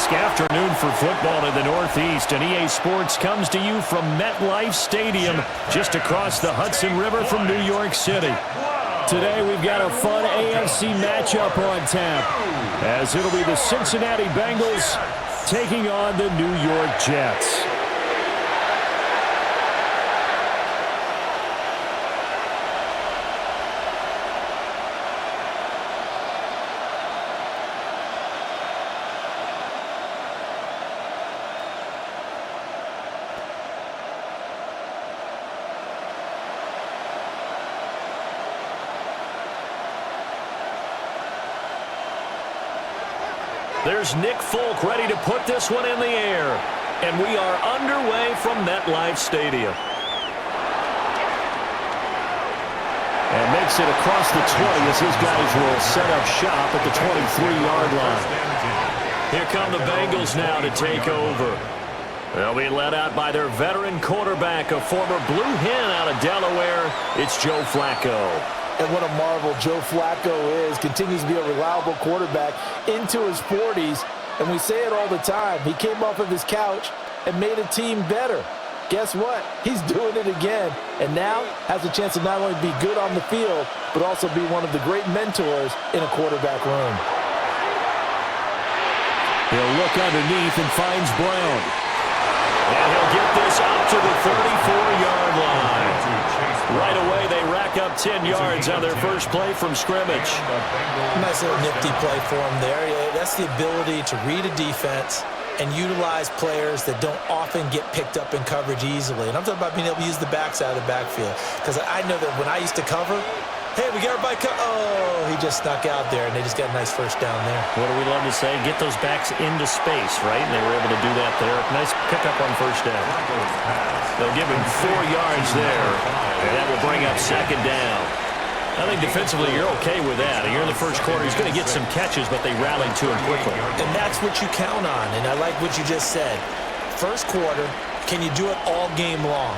Picturesque afternoon for football in the Northeast, and EA Sports comes to you from MetLife Stadium, just across the Hudson River from New York City. Today we've got a fun AFC matchup on tap, as it'll be the Cincinnati Bengals taking on the New York Jets. There's Nick Folk ready to put this one in the air. And we are underway from MetLife Stadium. And makes it across the 20 as his guys will set up shop at the 23-yard line. Here come the Bengals now to take over. They'll be led out by their veteran quarterback, a former Blue Hen out of Delaware. It's Joe Flacco. And what a marvel Joe Flacco is. Continues to be a reliable quarterback into his 40s. And we say it all the time. He came off of his couch and made a team better. Guess what? He's doing it again. And now has a chance to not only be good on the field, but also be one of the great mentors in a quarterback room. He'll look underneath and finds Brown. And he'll get this up to the 34-yard line. Right away, they rack up 10 yards on their first play from scrimmage. Nice little nifty play for him there. Yeah, that's the ability to read a defense and utilize players that don't often get picked up in coverage easily. And I'm talking about being able to use the backside of the backfield. Because I know that when I used to cover, hey, we got everybody oh, he just snuck out there, and they just got a nice first down there. What do we love to say? Get those backs into space, right? And they were able to do that there. Nice pickup on first down. They'll give him 4 yards there, and that will bring up second down. I think defensively you're okay with that. You're in the first quarter. He's going to get some catches, but they rallied to him quickly. And that's what you count on, and I like what you just said. First quarter, can you do it all game long?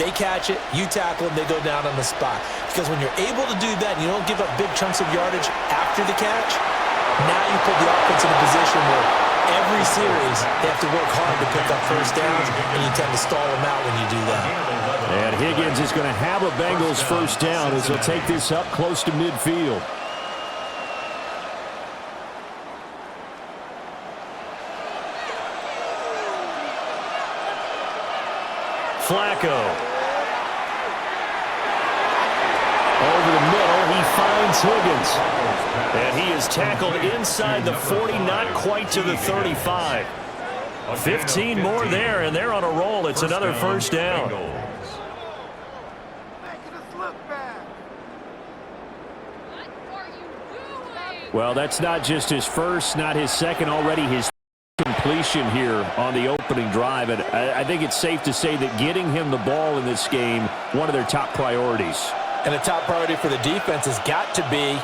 They catch it, you tackle them, they go down on the spot. Because when you're able to do that and you don't give up big chunks of yardage after the catch, now you put the offense in a position where every series they have to work hard to pick up first downs, and you tend to stall them out when you do that. And Higgins is going to have a Bengals first down as he'll take this up close to midfield. Flacco. Over the middle, he finds Higgins. And he is tackled inside the 40, not quite to the 35. 15 more there, and they're on a roll. It's another first down. Well, that's not just his first, not his second, already his completion here on the opening drive. And I think it's safe to say that getting him the ball in this game, one of their top priorities. And a top priority for the defense has got to be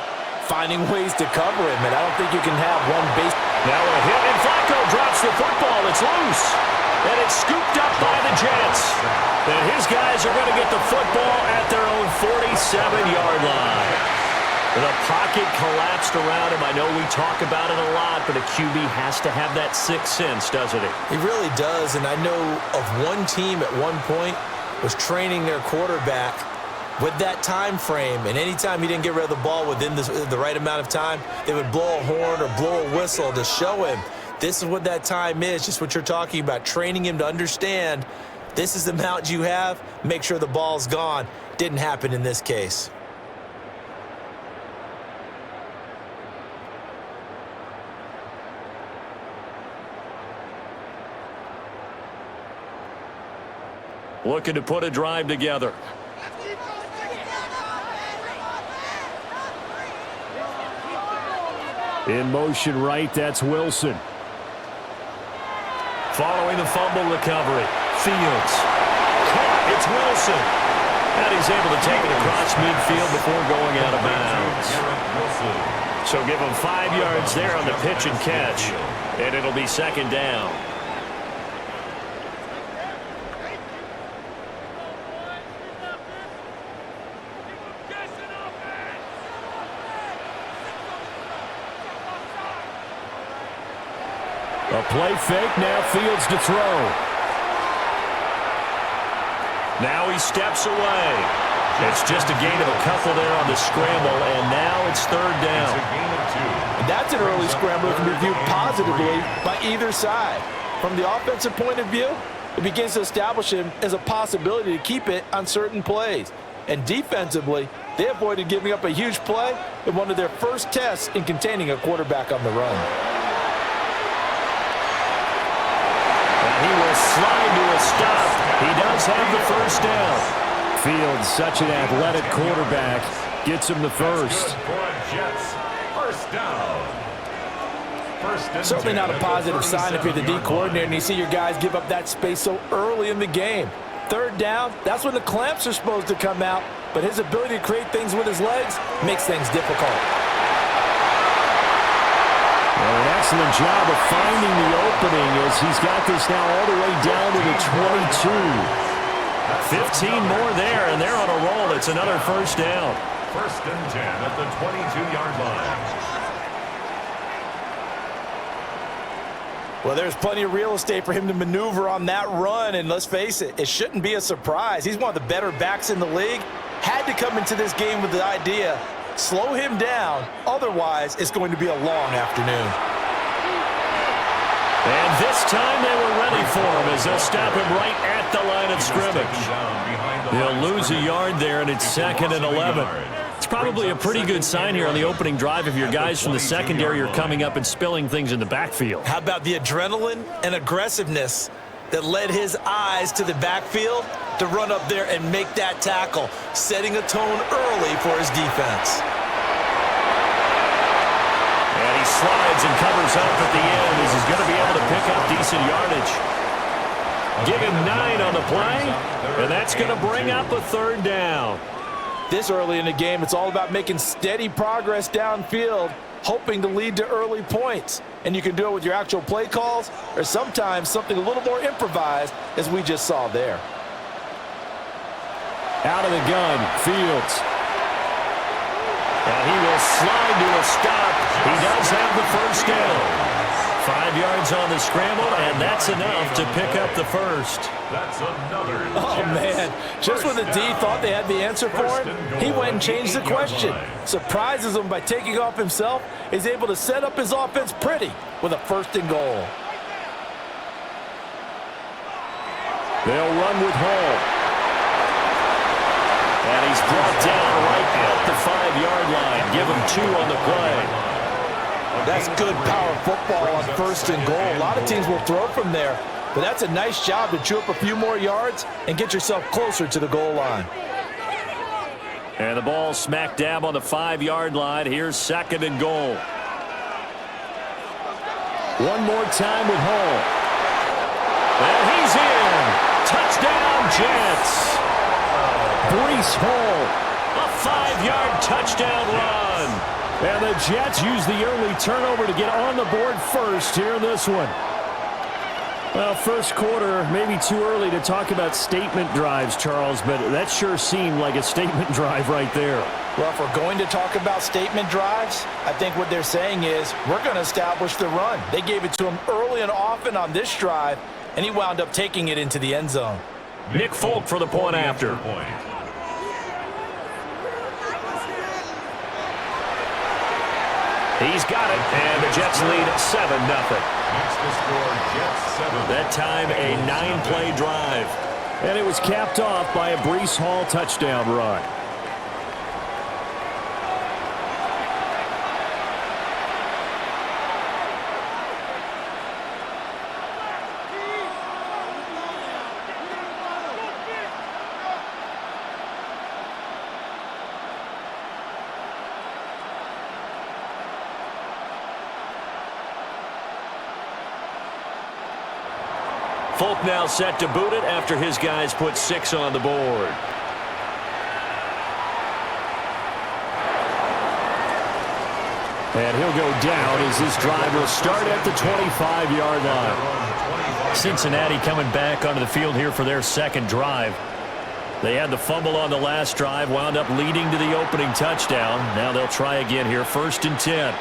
finding ways to cover him. And I don't think you can have one base. Now a hit, and Flacco drops the football. It's loose. And it's scooped up by the Jets. And his guys are going to get the football at their own 47-yard line. The pocket collapsed around him. I know we talk about it a lot, but a QB has to have that sixth sense, doesn't he? He really does, and I know of one team at one point was training their quarterback with that time frame, and anytime he didn't get rid of the ball within the right amount of time, they would blow a horn or blow a whistle to show him this is what that time is, just what you're talking about, training him to understand this is the amount you have, make sure the ball's gone. Didn't happen in this case. Looking to put a drive together. In motion right, that's Wilson. Following the fumble recovery, Fields. Caught, it's Wilson. And he's able to take it across midfield before going out of bounds. So give him 5 yards there on the pitch and catch. And it'll be second down. A play fake, now Fields to throw. Now he steps away. It's just a gain of a couple there on the scramble, and now it's third down. And that's an early scramble that can be viewed positively by either side. From the offensive point of view, it begins to establish him as a possibility to keep it on certain plays. And defensively, they avoided giving up a huge play in one of their first tests in containing a quarterback on the run. And he will slide to a stop. He does have the first down. Fields, such an athletic quarterback, gets him the first. First down. Certainly not a positive sign if you're the D coordinator and you see your guys give up that space so early in the game. Third down, that's when the clamps are supposed to come out, but his ability to create things with his legs makes things difficult. Well, an excellent job of finding the opening as he's got this now all the way down to the 22. 15 more there, and they're on a roll. It's another first down. First and 10 at the 22-yard line. Well, there's plenty of real estate for him to maneuver on that run, and let's face it, it shouldn't be a surprise. He's one of the better backs in the league. Had to come into this game with the idea, slow him down, otherwise it's going to be a long afternoon. And this time they were ready for him as they'll stop him right at the line of scrimmage. They'll lose a yard there, and it's 2nd and 11. It's probably a pretty good sign here on the opening drive if your guys from the secondary are coming up and spilling things in the backfield. How about the adrenaline and aggressiveness that led his eyes to the backfield to run up there and make that tackle, setting a tone early for his defense. And he slides and covers up at the end as he's going to be able to pick up decent yardage. Give him 9 on the play, and that's going to bring up a third down. This early in the game, it's all about making steady progress downfield, hoping to lead to early points. And you can do it with your actual play calls or sometimes something a little more improvised, as we just saw there. Out of the gun, Fields. And he will slide to a stop. He does have the first down. 5 yards on the scramble, and that's enough to pick up the first. That's another. Oh, man. Just when the D thought they had the answer for it, he went and changed the question. Surprises him by taking off himself. Is able to set up his offense pretty with a 1st and goal. They'll run with Hall. And he's brought down right at the 5-yard line. Give him 2 on the play. That's good power football on 1st and goal. A lot of teams will throw from there, but that's a nice job to chew up a few more yards and get yourself closer to the goal line. And the ball smack dab on the 5-yard line. Here's 2nd and goal. One more time with Hall. And he's in. Touchdown, Jets. Breece Hall. A 5-yard touchdown run. And the Jets use the early turnover to get on the board first here in this one. Well, first quarter, maybe too early to talk about statement drives, Charles, but that sure seemed like a statement drive right there. Well, if we're going to talk about statement drives, I think what they're saying is we're going to establish the run. They gave it to him early and often on this drive, and he wound up taking it into the end zone. Nick Folk for the point after. He's got it, and the Jets lead 7-0. Makes the score Jets 7. That time a 9-play drive. And it was capped off by a Breece Hall touchdown run. Folk now set to boot it after his guys put 6 on the board. And he'll go down as this drive will start at the 25-yard line. Cincinnati coming back onto the field here for their second drive. They had the fumble on the last drive, wound up leading to the opening touchdown. Now they'll try again here, 1st and 10.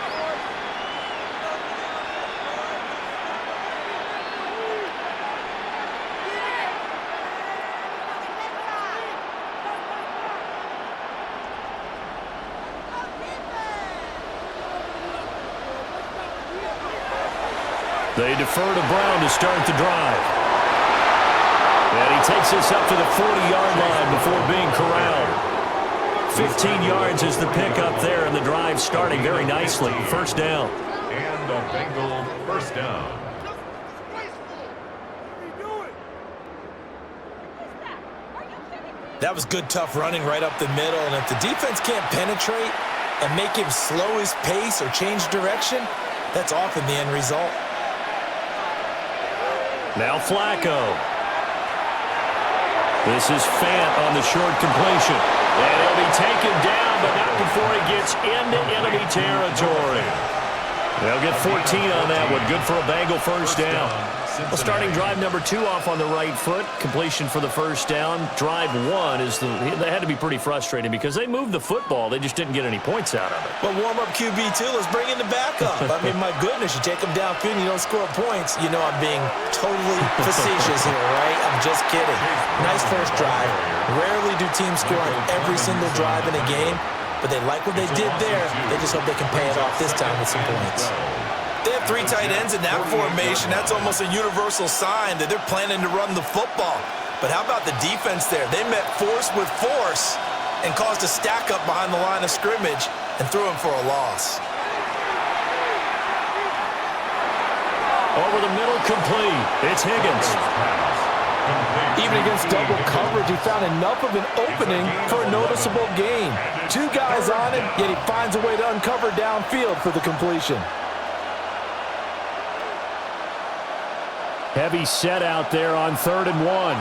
They defer to Brown to start the drive. And he takes us up to the 40-yard line before being corralled. 15 yards is the pickup there, and the drive starting very nicely. First down. And a Bengal first down. That was good, tough running right up the middle. And if the defense can't penetrate and make him slow his pace or change direction, that's often the end result. Now Flacco. This is Fant on the short completion. And he'll be taken down, but not before he gets into enemy territory. They'll get 14 on that one. Good for a Bengal first down. Well, starting drive number 2 off on the right foot. Completion for the first down. Drive 1 is they had to be pretty frustrating because they moved the football. They just didn't get any points out of it. Well, warm up QB2. Let's bring in the backup. I mean, my goodness, you take them downfield and you don't score points. You know I'm being totally facetious here, right? I'm just kidding. Nice first drive. Rarely do teams score on every single drive in a game, but they like what they did there. They just hope they can pay it off this time with some points. They have 3 tight ends in that formation. That's almost a universal sign that they're planning to run the football. But how about the defense there? They met force with force and caused a stack up behind the line of scrimmage and threw him for a loss. Over the middle, complete. It's Higgins. Even against double coverage, he found enough of an opening for a noticeable gain. 2 guys on him, yet he finds a way to uncover downfield for the completion. Heavy set out there on 3rd and 1.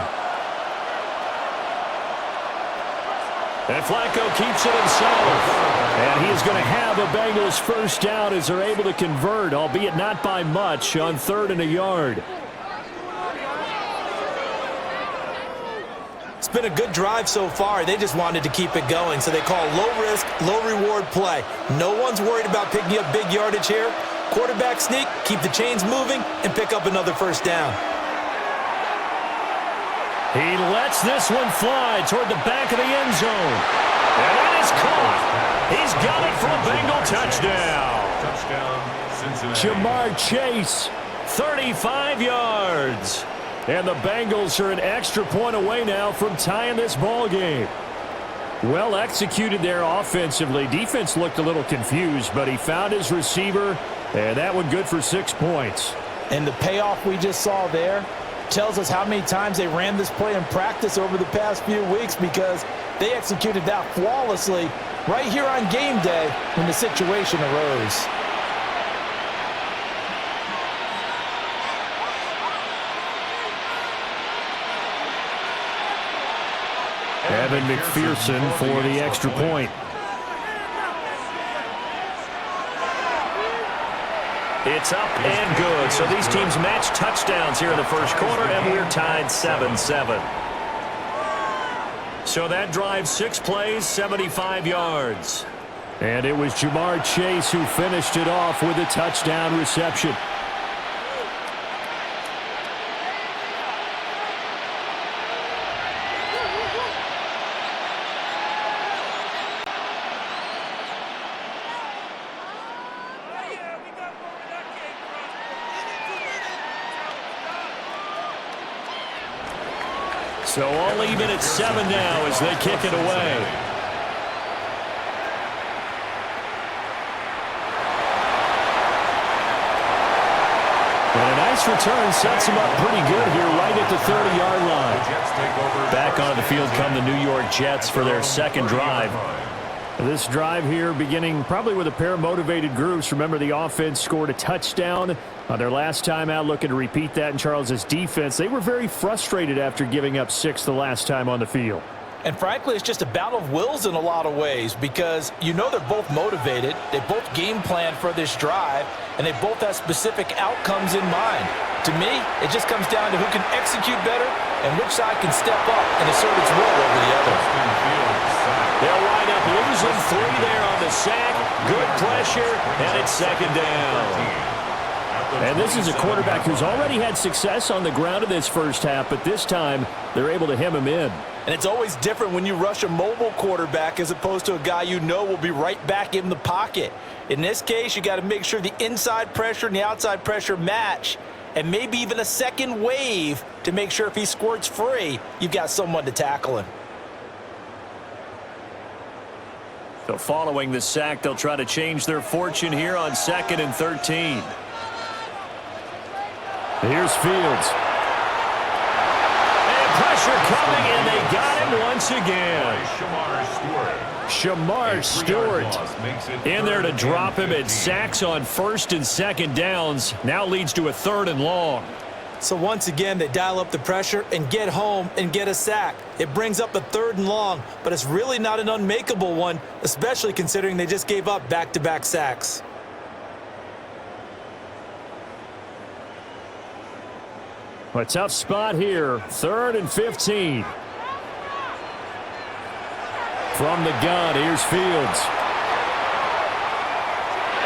And Flacco keeps it himself. And he is going to have a Bengals first down as they're able to convert, albeit not by much, on 3rd and a yard. It's been a good drive so far. They just wanted to keep it going, so they call low-risk, low-reward play. No one's worried about picking up big yardage here. Quarterback sneak, keep the chains moving, and pick up another first down. He lets this one fly toward the back of the end zone. And that is caught. He's got it for a Bengal touchdown. Touchdown, Cincinnati. Jamar Chase, 35 yards. And the Bengals are an extra point away now from tying this ball game. Well executed there offensively. Defense looked a little confused, but he found his receiver, and that one good for 6 points. And the payoff we just saw there tells us how many times they ran this play in practice over the past few weeks, because they executed that flawlessly right here on game day when the situation arose. Evan McPherson for the extra point. It's up and good. So these teams match touchdowns here in the first quarter, and we're tied 7-7. So that drive, 6 plays, 75 yards. And it was Jamar Chase who finished it off with a touchdown reception. So all even at 7 now as they kick it away. And a nice return sets him up pretty good here right at the 30-yard line. Back onto the field come the New York Jets for their second drive. This drive here beginning probably with a pair of motivated groups. Remember, the offense scored a touchdown on their last time out, looking to repeat that in Charles's defense. They were very frustrated after giving up 6 the last time on the field. And frankly, it's just a battle of wills in a lot of ways, because you know they're both motivated, they both game plan for this drive, and they both have specific outcomes in mind. To me, it just comes down to who can execute better and which side can step up and assert its will over the other. They'll wind up losing 3 there on the sack. Good pressure, and it's second down. And this is a quarterback who's already had success on the ground in this first half, but this time they're able to hem him in. And it's always different when you rush a mobile quarterback as opposed to a guy you know will be right back in the pocket. In this case, you got to make sure the inside pressure and the outside pressure match, and maybe even a second wave to make sure if he squirts free, you've got someone to tackle him. So following the sack, they'll try to change their fortune here on 2nd and 13. Here's Fields. And pressure coming, and they got him once again. Shamar Stewart in there to drop him at sacks on 1st and 2nd downs. Now leads to a 3rd and long. So once again, they dial up the pressure and get home and get a sack. It brings up a 3rd and long, but it's really not an unmakeable one, especially considering they just gave up back-to-back sacks. A tough spot here, 3rd and 15. From the gun, here's Fields.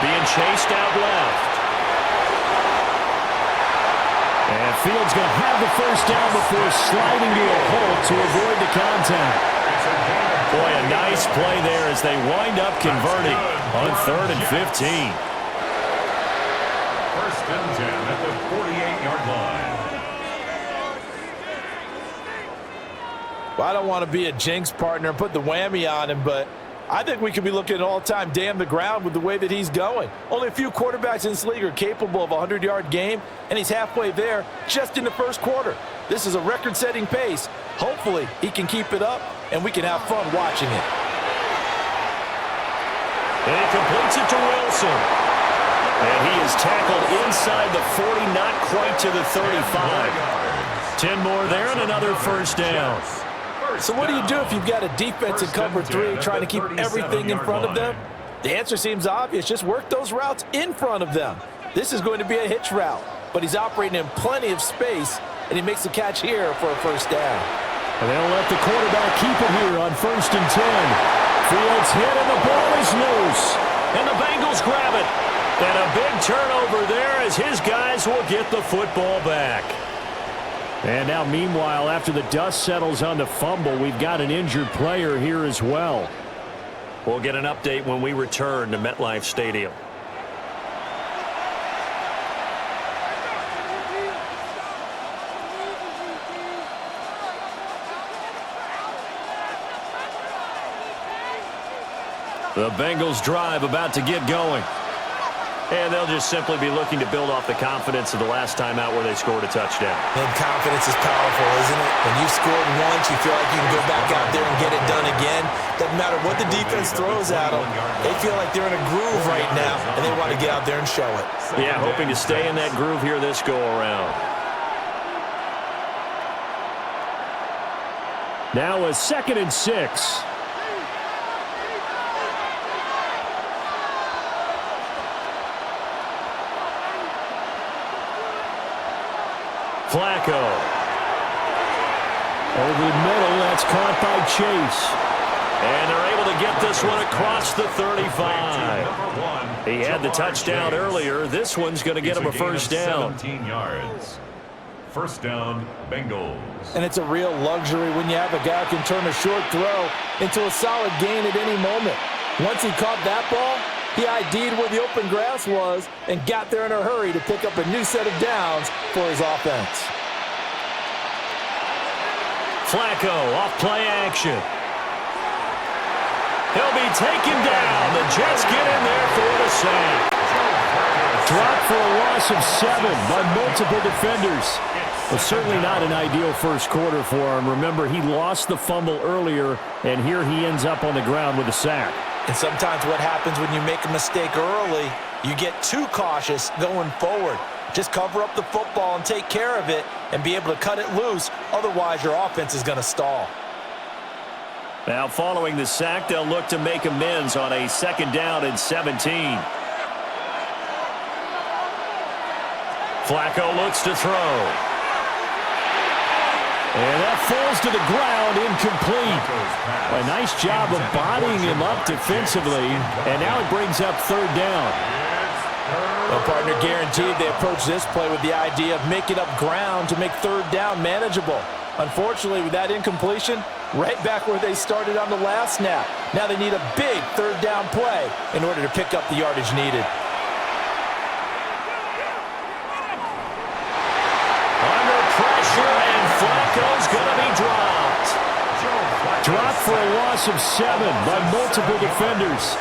Being chased out left. And Fields going to have the first down before sliding to a halt to avoid the contact. Boy, a nice play there as they wind up converting on 3rd and 15. 1st and 10 at the 48-yard line. Well, I don't want to be a jinx partner and put the whammy on him, but I think we could be looking at an all-time damn the ground with the way that he's going. Only a few quarterbacks in this league are capable of a 100-yard game, and he's halfway there just in the first quarter. This is a record-setting pace. Hopefully, he can keep it up, and we can have fun watching it. And he completes it to Wilson. And he is tackled inside the 40, not quite to the 35. 10 more there and another first down. So what do you do if you've got a defense in cover 3 trying to keep everything in front of them? The answer seems obvious. Just work those routes in front of them. This is going to be a hitch route, but he's operating in plenty of space, and he makes the catch here for a first down. And they'll let the quarterback keep it here on 1st and 10. Fields hit, and the ball is loose. And the Bengals grab it. And a big turnover there as his guys will get the football back. And now, meanwhile, after the dust settles on the fumble, we've got an injured player here as well. We'll get an update when we return to MetLife Stadium. The Bengals drive about to get going. And they'll just simply be looking to build off the confidence of the last time out where they scored a touchdown. And confidence is powerful, isn't it? When you've scored once, you feel like you can go back out there and get it done again. Doesn't matter what the defense throws at them. They feel like they're in a groove right now, and they want to get out there and show it. Yeah, hoping to stay in that groove here this go-around. Now a 2nd and 6. Flacco. Over the middle, that's caught by Chase. And they're able to get this one across the 35. He had the touchdown earlier. This one's going to get him a first down. 17 yards. First down, Bengals. And it's a real luxury when you have a guy who can turn a short throw into a solid gain at any moment. Once he caught that ball, he ID'd where the open grass was and got there in a hurry to pick up a new set of downs for his offense. Flacco off play action. He'll be taken down. The Jets get in there for the sack. Dropped for a loss of 7 by multiple defenders. Well, certainly not an ideal first quarter for him. Remember, he lost the fumble earlier, and here he ends up on the ground with a sack. And sometimes what happens when you make a mistake early, you get too cautious going forward. Just cover up the football and take care of it and be able to cut it loose. Otherwise, your offense is going to stall. Now, following the sack, they'll look to make amends on a 2nd down and 17. Flacco looks to throw. And that falls to the ground, incomplete. A nice job of bodying him up defensively, and now it brings up 3rd down. Well, partner, guaranteed they approach this play with the idea of making up ground to make third down manageable. Unfortunately, with that incompletion, right back where they started on the last snap. Now they need a big third down play in order to pick up the yardage needed. Under pressure, and Flacco's going to be dropped. Dropped for a loss of 7 by multiple defenders.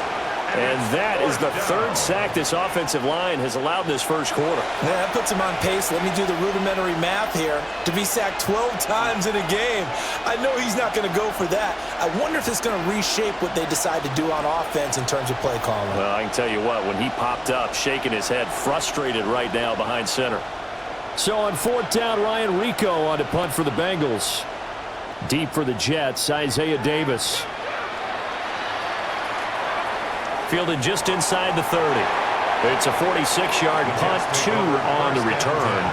And that is the third sack this offensive line has allowed this first quarter. Yeah, that puts him on pace. Let me do the rudimentary math here. To be sacked 12 times in a game. I know he's not going to go for that. I wonder if it's going to reshape what they decide to do on offense in terms of play calling. Well, I can tell you what, when he popped up, shaking his head, frustrated right now behind center. So on fourth down, Ryan Rico on to punt for the Bengals. Deep for the Jets, Isaiah Davis. Fielded just inside the 30. It's a 46-yard punt, 2 on the return.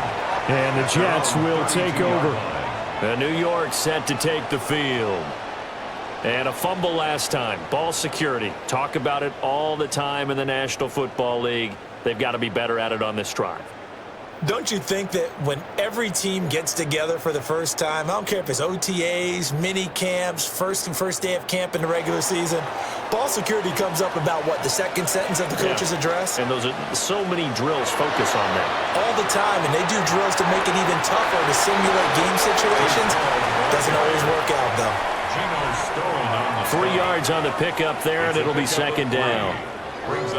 And the Jets will take over. And New York set to take the field. And a fumble last time. Ball security. Talk about it all the time in the National Football League. They've got to be better at it on this drive. Don't you think that when every team gets together for the first time, I don't care if it's OTAs, mini camps, first day of camp in the regular season, ball security comes up about, what, the second sentence of the coach's address? And those are so many drills focus on that. All the time, and they do drills to make it even tougher to simulate game situations. Doesn't always work out, though. 3 yards on the pickup there, and it'll be second down.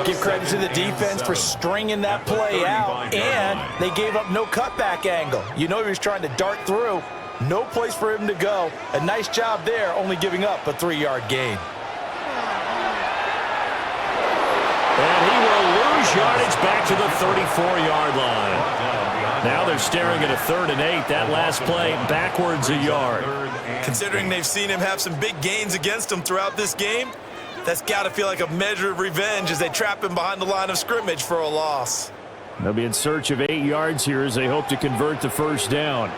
Give credit to the defense for stringing that play out, and they gave up no cutback angle. You know he was trying to dart through. No place for him to go. A nice job there, only giving up a 3-yard gain. And he will lose yardage back to the 34-yard line. Now they're staring at a 3rd and 8. That last play backwards a yard. Considering they've seen him have some big gains against them throughout this game, that's got to feel like a measure of revenge as they trap him behind the line of scrimmage for a loss. They'll be in search of 8 yards here as they hope to convert the first down.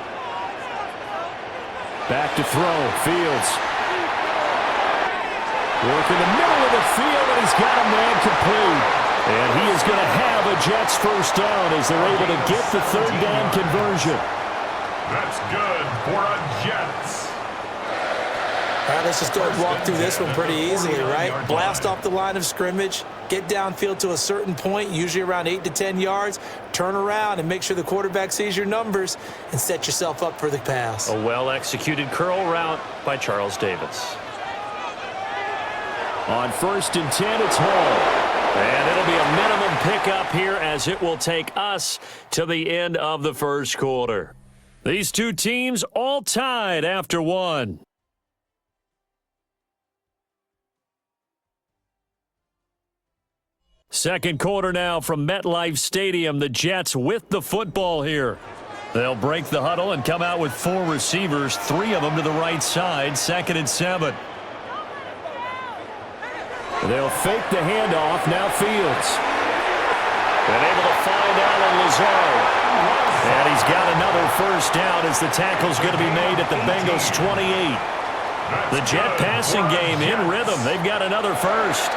Back to throw. Fields. Work in the middle of the field, and he's got a man complete. And he is going to have a Jets first down as they're able to get the third down conversion. That's good for a Jets. All right, let's just go and walk through this one pretty easily, right? Blast off the line of scrimmage, get downfield to a certain point, usually around 8 to 10 yards, turn around and make sure the quarterback sees your numbers and set yourself up for the pass. A well-executed curl route by Charles Davis. On 1st and 10, it's Hall. And it'll be a minimum pickup here as it will take us to the end of the first quarter. These two teams all tied after 1. Second quarter now from MetLife Stadium. The Jets with the football here. They'll break the huddle and come out with 4 receivers, 3 of them to the right side, 2nd and 7. They'll fake the handoff. Now Fields. And able to find Alan Lazard. And he's got another first down as the tackle's going to be made at the Bengals 28. The Jet passing game in rhythm. They've got another first.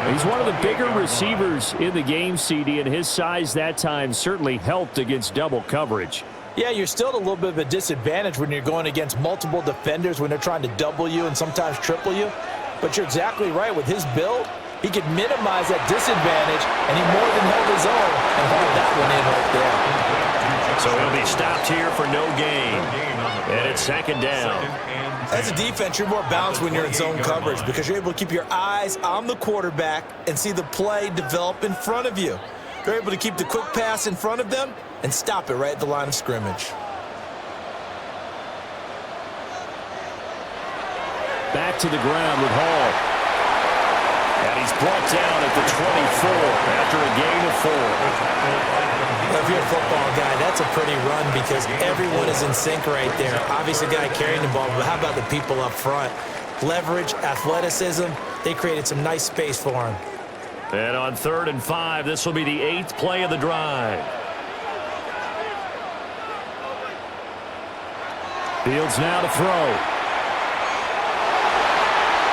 He's one of the bigger receivers in the game, CD, and his size that time certainly helped against double coverage. Yeah, you're still at a little bit of a disadvantage when you're going against multiple defenders when they're trying to double you and sometimes triple you. But you're exactly right. With his build, he could minimize that disadvantage, and he more than held his own and hauled that one in right there. So he'll be stopped here for no gain. And it's 2nd down. As a defense, you're more balanced when you're in zone coverage because you're able to keep your eyes on the quarterback and see the play develop in front of you. You're able to keep the quick pass in front of them and stop it right at the line of scrimmage. Back to the ground with Hall. And he's brought down at the 24 after a gain of 4. If you're a football guy, that's a pretty run because everyone is in sync right there. Obviously, the guy carrying the ball, but how about the people up front? Leverage, athleticism, they created some nice space for him. And on 3rd and 5, this will be the 8th play of the drive. Fields now to throw.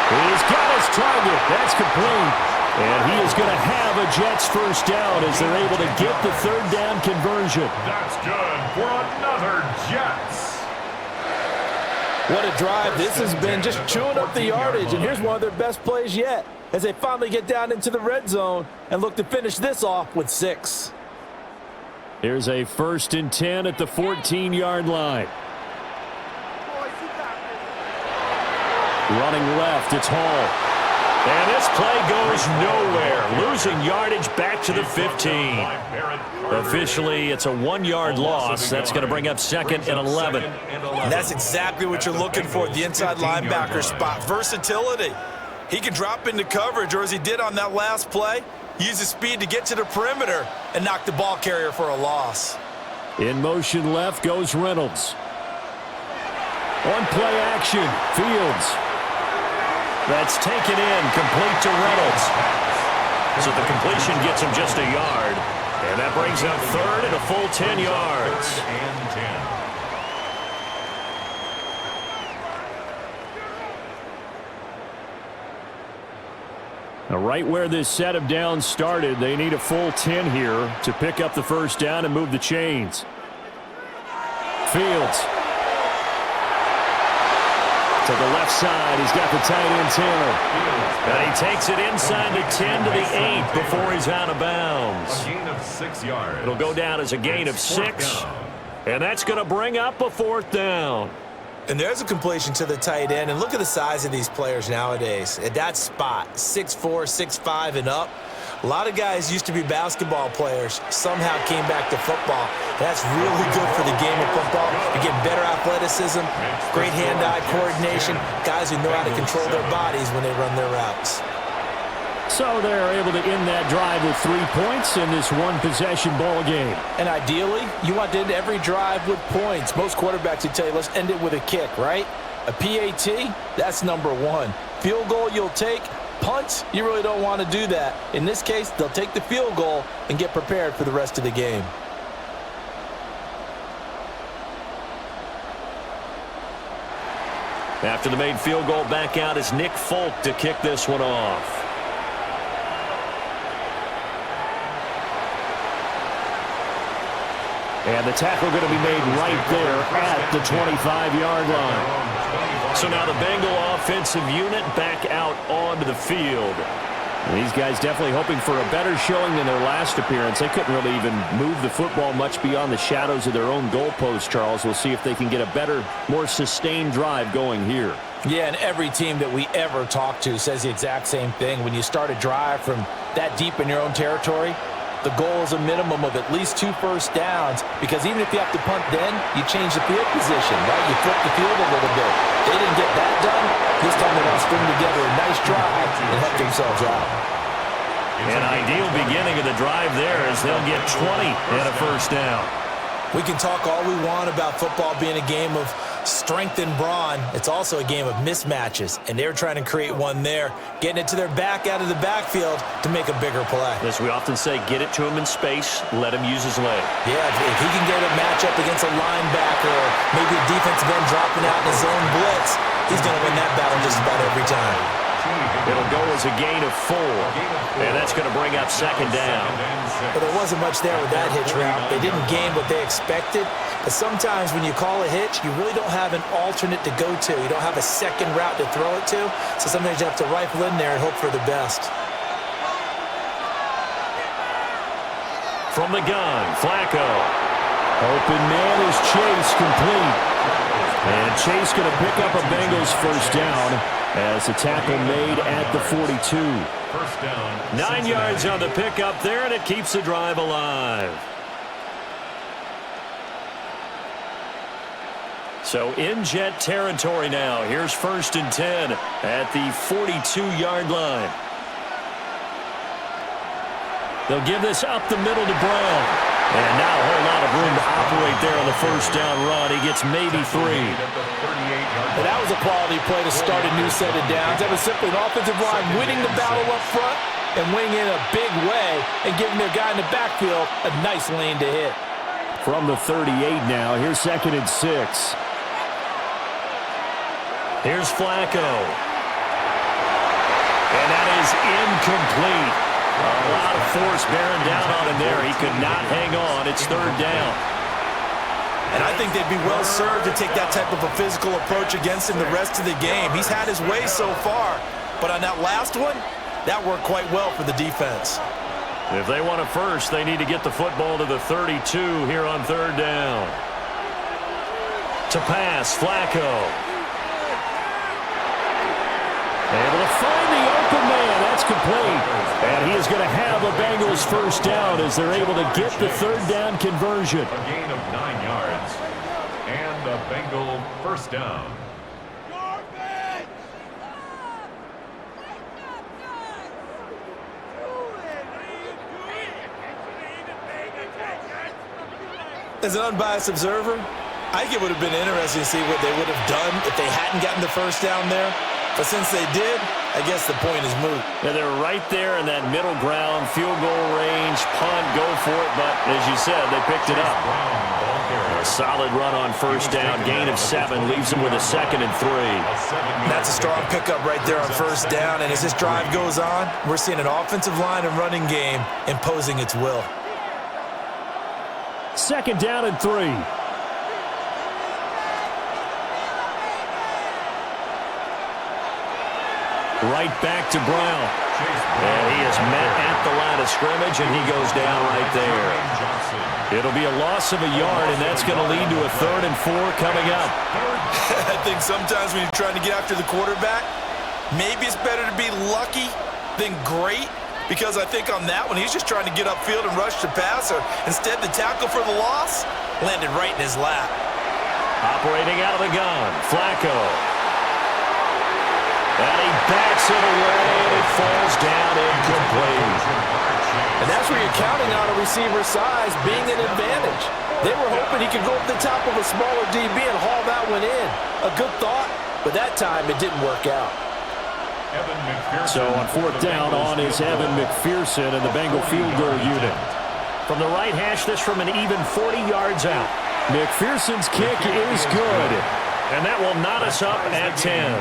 He's got his target. That's complete. And he is going to have a Jets first down as they're able to get the third down conversion. That's good for another Jets. What a drive. This has been just chewing up the yardage, and here's one of their best plays yet as they finally get down into the red zone and look to finish this off with 6. Here's a 1st and 10 at the 14-yard line. Running left, it's Hall. And this play goes nowhere. Losing yardage back to the 15. Officially, it's a 1-yard loss. That's going to bring up 2nd and 11. And that's exactly what you're looking for at the inside linebacker spot. Versatility. He can drop into coverage, or as he did on that last play, use his speed to get to the perimeter and knock the ball carrier for a loss. In motion left goes Reynolds. On play action, Fields. That's taken in, complete to Reynolds. So the completion gets him just a yard. And that brings up 3rd and a full 10 yards. 3rd and 10. Now, right where this set of downs started, they need a full 10 here to pick up the first down and move the chains. Fields. To the left side, he's got the tight end Taylor. And he takes it inside the 10 to the 8 before he's out of bounds. A gain of 6 yards. It'll go down as a gain of 6. And that's going to bring up a 4th down. And there's a completion to the tight end. And look at the size of these players nowadays. At that spot, 6'4", 6'5", and up. A lot of guys used to be basketball players, somehow came back to football. That's really good for the game of football. You get better athleticism, great hand-eye coordination, guys who know how to control their bodies when they run their routes. So they're able to end that drive with 3 points in this one-possession ball game. And ideally, you want to end every drive with points. Most quarterbacks would tell you, let's end it with a kick, right? A PAT, that's number 1. Field goal you'll take. Punt, you really don't want to do that. In this case, they'll take the field goal and get prepared for the rest of the game. After the made field goal, back out is Nick Folk to kick this one off. And the tackle going to be made right there at the 25-yard line. So now the Bengal offensive unit back out onto the field. And these guys definitely hoping for a better showing than their last appearance. They couldn't really even move the football much beyond the shadows of their own goalpost, Charles. We'll see if they can get a better, more sustained drive going here. Yeah, and every team that we ever talk to says the exact same thing. When you start a drive from that deep in your own territory, the goal is a minimum of at least 2 first downs, because even if you have to punt then, you change the field position, right? You flip the field a little bit. They didn't get that done. This time they want to string together a nice drive and help themselves out. An ideal beginning of the drive there as they'll get 20 and a first down. We can talk all we want about football being a game of strength and brawn. It's also a game of mismatches, and they're trying to create one there, getting it to their back out of the backfield to make a bigger play. As we often say, get it to him in space, let him use his leg. Yeah, if he can get a matchup against a linebacker or maybe a defensive end dropping out in his zone blitz, he's going to win that battle just about every time. It'll go as a gain of 4, and that's going to bring up 2nd down. But there wasn't much there with that hitch route. They didn't gain what they expected. But sometimes when you call a hitch, you really don't have an alternate to go to. You don't have a second route to throw it to. So sometimes you have to rifle in there and hope for the best. From the gun, Flacco. Open man is Chase, complete. And Chase going to pick up a Bengals first down as a tackle made at the 42. First down. 9 yards on the pickup there, and it keeps the drive alive. So in Jet territory now. Here's 1st and 10 at the 42-yard line. They'll give this up the middle to Brown. And now a whole lot of room to operate there on the first down run. He gets maybe 3. And that was a quality play to start a new set of downs. That was simply an offensive line winning the battle up front and winning in a big way and giving their guy in the backfield a nice lane to hit. From the 38 now, here's 2nd and 6. Here's Flacco. And that is incomplete. A lot of force bearing down on him there. He could not hang on. It's third down. And I think they'd be well served to take that type of a physical approach against him the rest of the game. He's had his way so far, but on that last one, that worked quite well for the defense. If they want a first, they need to get the football to the 32 here on third down. To pass, Flacco. Able to find the open man. That's complete. And he is going to have a Bengals first down as they're able to get the third down conversion. A gain of 9 yards. And a Bengal first down. As an unbiased observer, I think it would have been interesting to see what they would have done if they hadn't gotten the first down there. But since they did, I guess the point is moot. Yeah, they're right there in that middle ground, field goal range, punt, go for it. But as you said, they picked it up. A solid run on first down, gain of 7, leaves them with a 2nd and 3. That's a strong pickup right there on first down. And as this drive goes on, we're seeing an offensive line and running game imposing its will. 2nd down and 3. Right back to Brown. And he is met at the line of scrimmage, and he goes down right there. It'll be a loss of a yard, and that's going to lead to a 3rd and 4 coming up. I think sometimes when you're trying to get after the quarterback, maybe it's better to be lucky than great, because I think on that one, he's just trying to get upfield and rush the passer. Instead, the tackle for the loss landed right in his lap. Operating out of the gun, Flacco. And he backs it away, and it falls down incomplete. And that's where you're counting on a receiver's size being an advantage. They were hoping he could go up the top of a smaller DB and haul that one in. A good thought, but that time it didn't work out. So on 4th down, on is Evan McPherson and the Bengal field goal unit. From the right hash, this from an even 40 yards out. McPherson's kick is good. And that will knot us up at 10.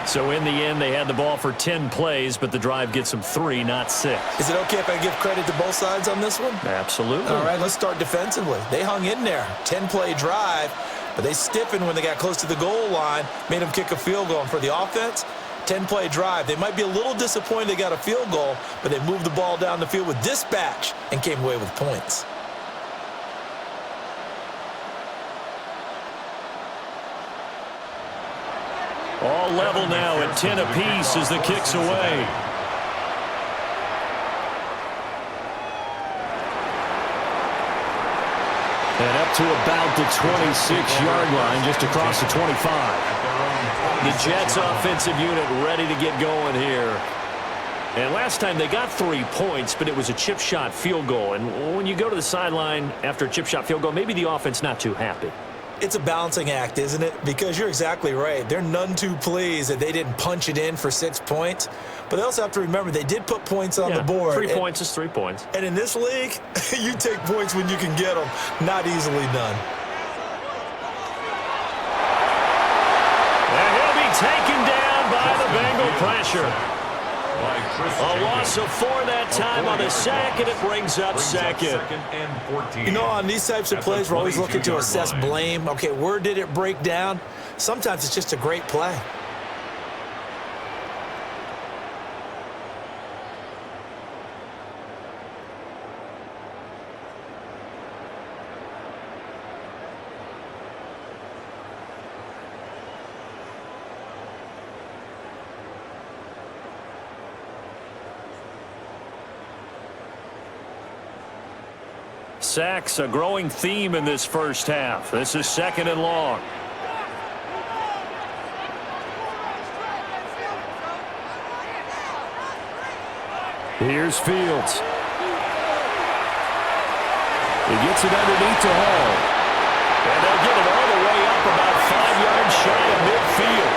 So in the end, they had the ball for 10 plays, but the drive gets them 3, not 6. Is it okay if I give credit to both sides on this one? Absolutely. All right, let's start defensively. They hung in there. 10-play drive, but they stiffened when they got close to the goal line, made them kick a field goal. And for the offense, 10-play drive. They might be a little disappointed they got a field goal, but they moved the ball down the field with dispatch and came away with points. All level now at 10 apiece as the kick's away. And up to about the 26-yard line, just across the 25. The Jets offensive unit ready to get going here. And last time they got 3 points, but it was a chip shot field goal. And when you go to the sideline after a chip shot field goal, maybe the offense not too happy. It's a balancing act, isn't it? Because you're exactly right. They're none too pleased that they didn't punch it in for 6 points. But they also have to remember they did put points on the board. 3 points is 3 points. And in this league, you take points when you can get them. Not easily done. And he'll be taken down by the Bengal pressure. A loss of 4 that time on the sack, and it brings up 2nd. You know, on these types of plays, we're always looking to assess blame. Okay, where did it break down? Sometimes it's just a great play. Sacks, a growing theme in this first half. This is 2nd and long. Here's Fields. He gets it underneath to Hall. And they'll get it all the way up about 5 yards shy of midfield.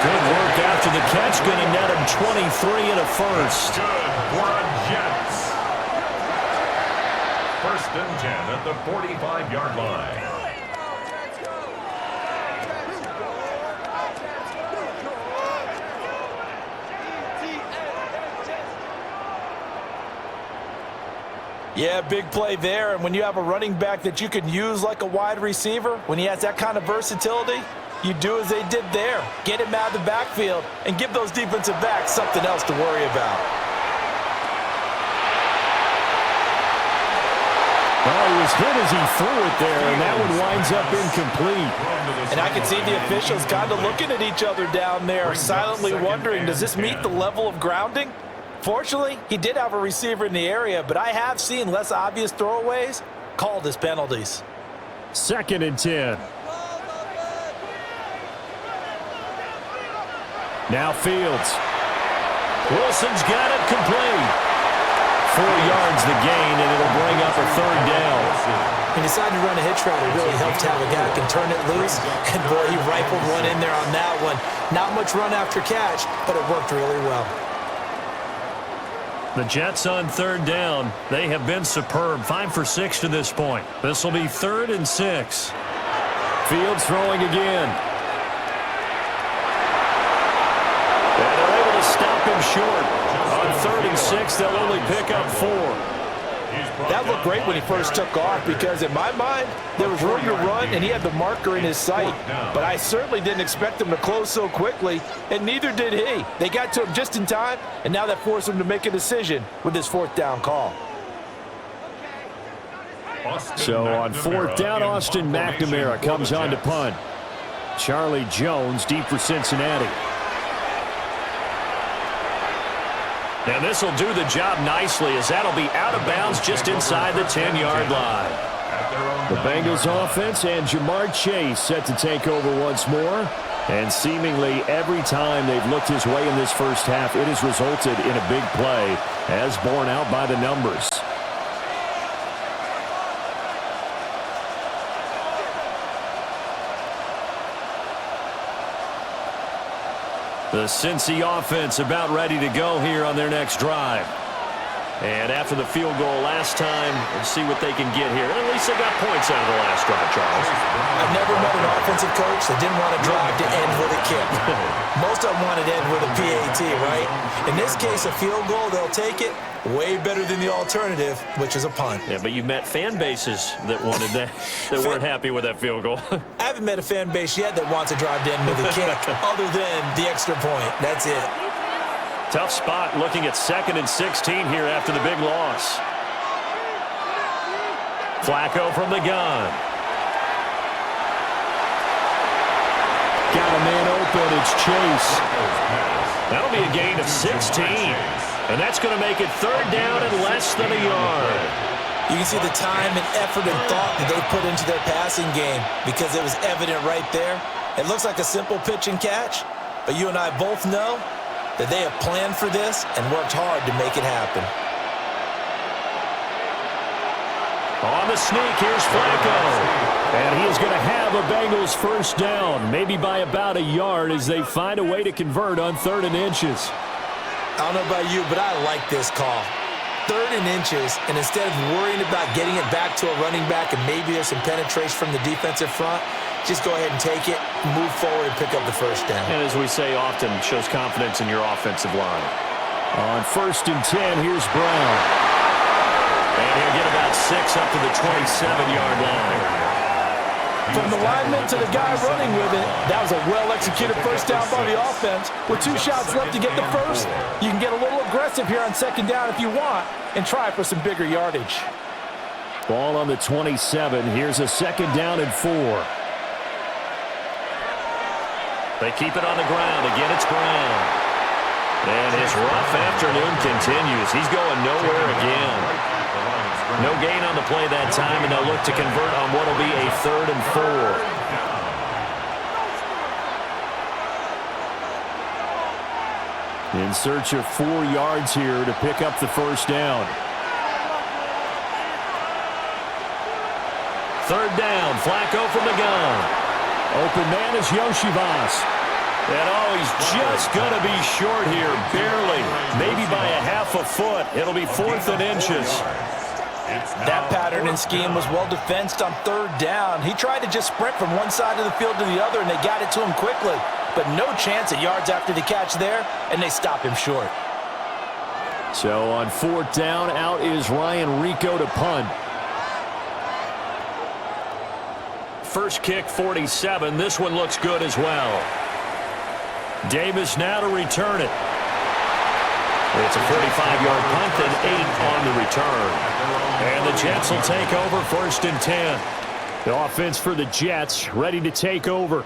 Good work after the catch. Going to net him 23 and a first. Good for a Jets. 1st and 10 at the 45-yard line. Yeah, big play there. And when you have a running back that you can use like a wide receiver, when he has that kind of versatility, you do as they did there. Get him out of the backfield and give those defensive backs something else to worry about. Well, he was hit as he threw it there, and that one winds up incomplete. And I can see the officials kind of looking at each other down there, silently wondering, does this meet the level of grounding? Fortunately, he did have a receiver in the area, but I have seen less obvious throwaways called as penalties. 2nd and 10. Now Fields. Wilson's got it complete. 4 yards the gain, and it'll bring up a 3rd down. He decided to run a hitch route. It really helped to have a guy that can turn it loose. And, boy, he rifled one in there on that one. Not much run after catch, but it worked really well. The Jets on 3rd down. They have been superb. 5 for 6 to this point. This will be 3rd and 6. Fields throwing again. And they're able to stop him short. On 3rd and 6, they'll only pick up 4. That looked great when he first took off because, in my mind, there was room to run and he had the marker in his sight. But I certainly didn't expect him to close so quickly, and neither did he. They got to him just in time, and now that forced him to make a decision with his 4th down call. So on 4th down, Austin McNamara comes on to punt. Charlie Jones deep for Cincinnati. Now this will do the job nicely as that'll be out of bounds just inside the 10-yard line. The Bengals offense and Jamar Chase set to take over once more. And seemingly every time they've looked his way in this first half, it has resulted in a big play as borne out by the numbers. The Cincy offense about ready to go here on their next drive. And after the field goal last time, let's see what they can get here. At least they got points out of the last drive, Charles. I've never met an offensive coach that didn't want to drive to end with a kick. Most of them wanted to end with a PAT, right? In this case, a field goal, they'll take it. Way better than the alternative, which is a punt. Yeah, but you met fan bases that wanted that, that weren't happy with that field goal. I haven't met a fan base yet that wants to drive to end with a kick other than the extra point. That's it. Tough spot looking at 2nd and 16 here after the big loss. Flacco from the gun. Got a man open. It's Chase. That'll be a gain of 16. And that's going to make it 3rd down and less than a yard. You can see the time and effort and thought that they put into their passing game because it was evident right there. It looks like a simple pitch and catch, but you and I both know that they have planned for this and worked hard to make it happen. On the sneak, here's Flacco. And he is going to have a Bengals 1st down, maybe by about a yard as they find a way to convert on 3rd and inches. I don't know about you, but I like this call. 3rd and inches, and instead of worrying about getting it back to a running back and maybe there's some penetration from the defensive front, just go ahead and take it, move forward, and pick up the 1st down. And as we say often, shows confidence in your offensive line. On 1st and 10, here's Brown. And he'll get about 6 up to the 27-yard line. From the lineman to the guy running with it, that was a well-executed 1st down by the offense. With 2 shots left to get the 1st, you can get a little aggressive here on 2nd down if you want and try for some bigger yardage. Ball on the 27. Here's a 2nd down and 4. They keep it on the ground. Again, it's Brown. And his rough afternoon continues. He's going nowhere again. No gain on the play that time, and they'll look to convert on what will be a 3rd and 4. In search of 4 yards here to pick up the 1st down. 3rd down, Flacco from the gun. Open man is Yoshivas. And he's just going to be short here, barely, maybe by a half a foot. It'll be 4th and inches. That pattern and scheme was well defensed on 3rd down. He tried to just sprint from one side of the field to the other, and they got it to him quickly. But no chance at yards after the catch there, and they stop him short. So on 4th down, out is Ryan Rico to punt. First kick, 47. This one looks good as well. Davis now to return it. It's a 45-yard punt and 8 on the return. And the Jets will take over 1st and 10. The offense for the Jets ready to take over.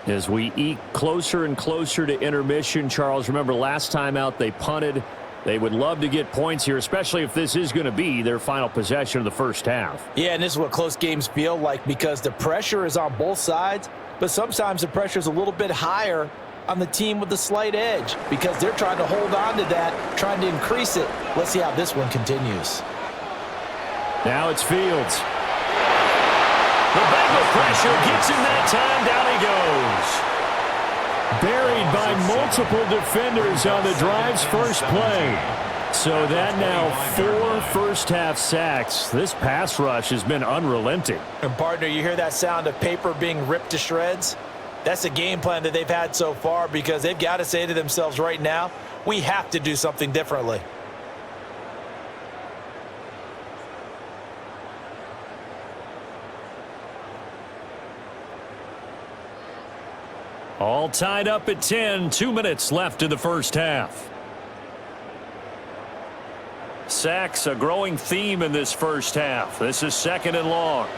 As we eke closer and closer to intermission, Charles, remember last time out they punted. They would love to get points here, especially if this is going to be their final possession of the first half. Yeah, and this is what close games feel like because the pressure is on both sides, but sometimes the pressure is a little bit higher on the team with the slight edge because they're trying to hold on to that, trying to increase it. Let's see how this one continues. Now it's Fields. The Bengal pressure gets him that time. Down he goes. Buried by multiple defenders on the drive's first play. So that now 4 first-half sacks. This pass rush has been unrelenting. And, partner, you hear that sound of paper being ripped to shreds? That's the game plan that they've had so far because they've got to say to themselves right now, we have to do something differently. All tied up at 10. 2 minutes left in the first half. Sacks, a growing theme in this first half. This is 2nd and long.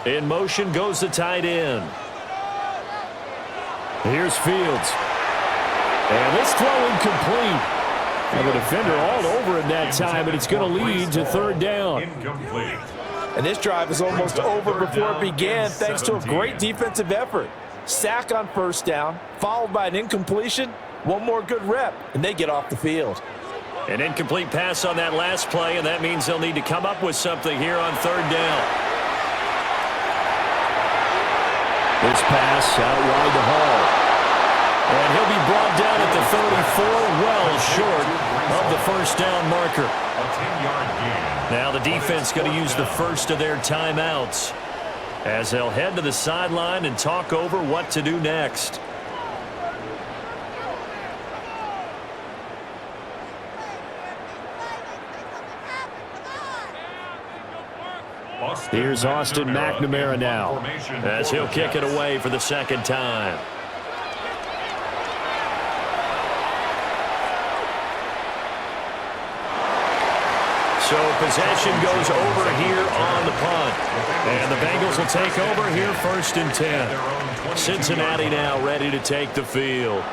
In motion goes the tight end. Here's Fields. And this throw incomplete. And the defender all over him that time, and it's going to lead to 3rd down. Incomplete. And this drive is almost over before it began thanks to a great defensive effort. Sack on 1st down, followed by an incompletion. One more good rep, and they get off the field. An incomplete pass on that last play, and that means they'll need to come up with something here on 3rd down. This pass out wide to Hall. And he'll be brought down at the 34, well short of the 1st down marker. A 10-yard gain. Now the defense going to use the first of their timeouts as they'll head to the sideline and talk over what to do next. Here's Austin McNamara now as he'll kick it away for the 2nd time. So possession goes over here on the punt. And the Bengals will take over here 1st and 10. Cincinnati now ready to take the field.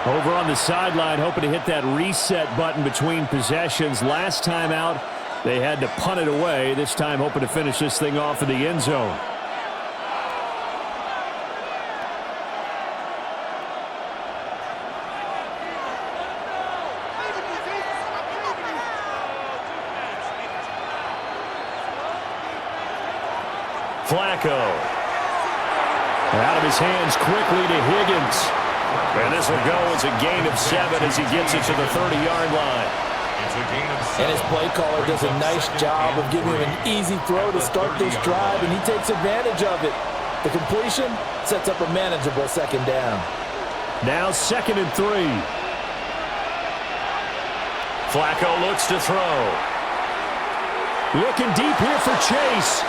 Over on the sideline, hoping to hit that reset button between possessions. Last time out, they had to punt it away. This time hoping to finish this thing off in the end zone. Flacco. Out of his hands quickly to Higgins. And this will go as a gain of 7 as he gets it to the 30-yard line. And his play caller does a nice job of giving him an easy throw to start this drive, and he takes advantage of it. The completion sets up a manageable 2nd down. Now 2nd and 3. Flacco looks to throw. Looking deep here for Chase.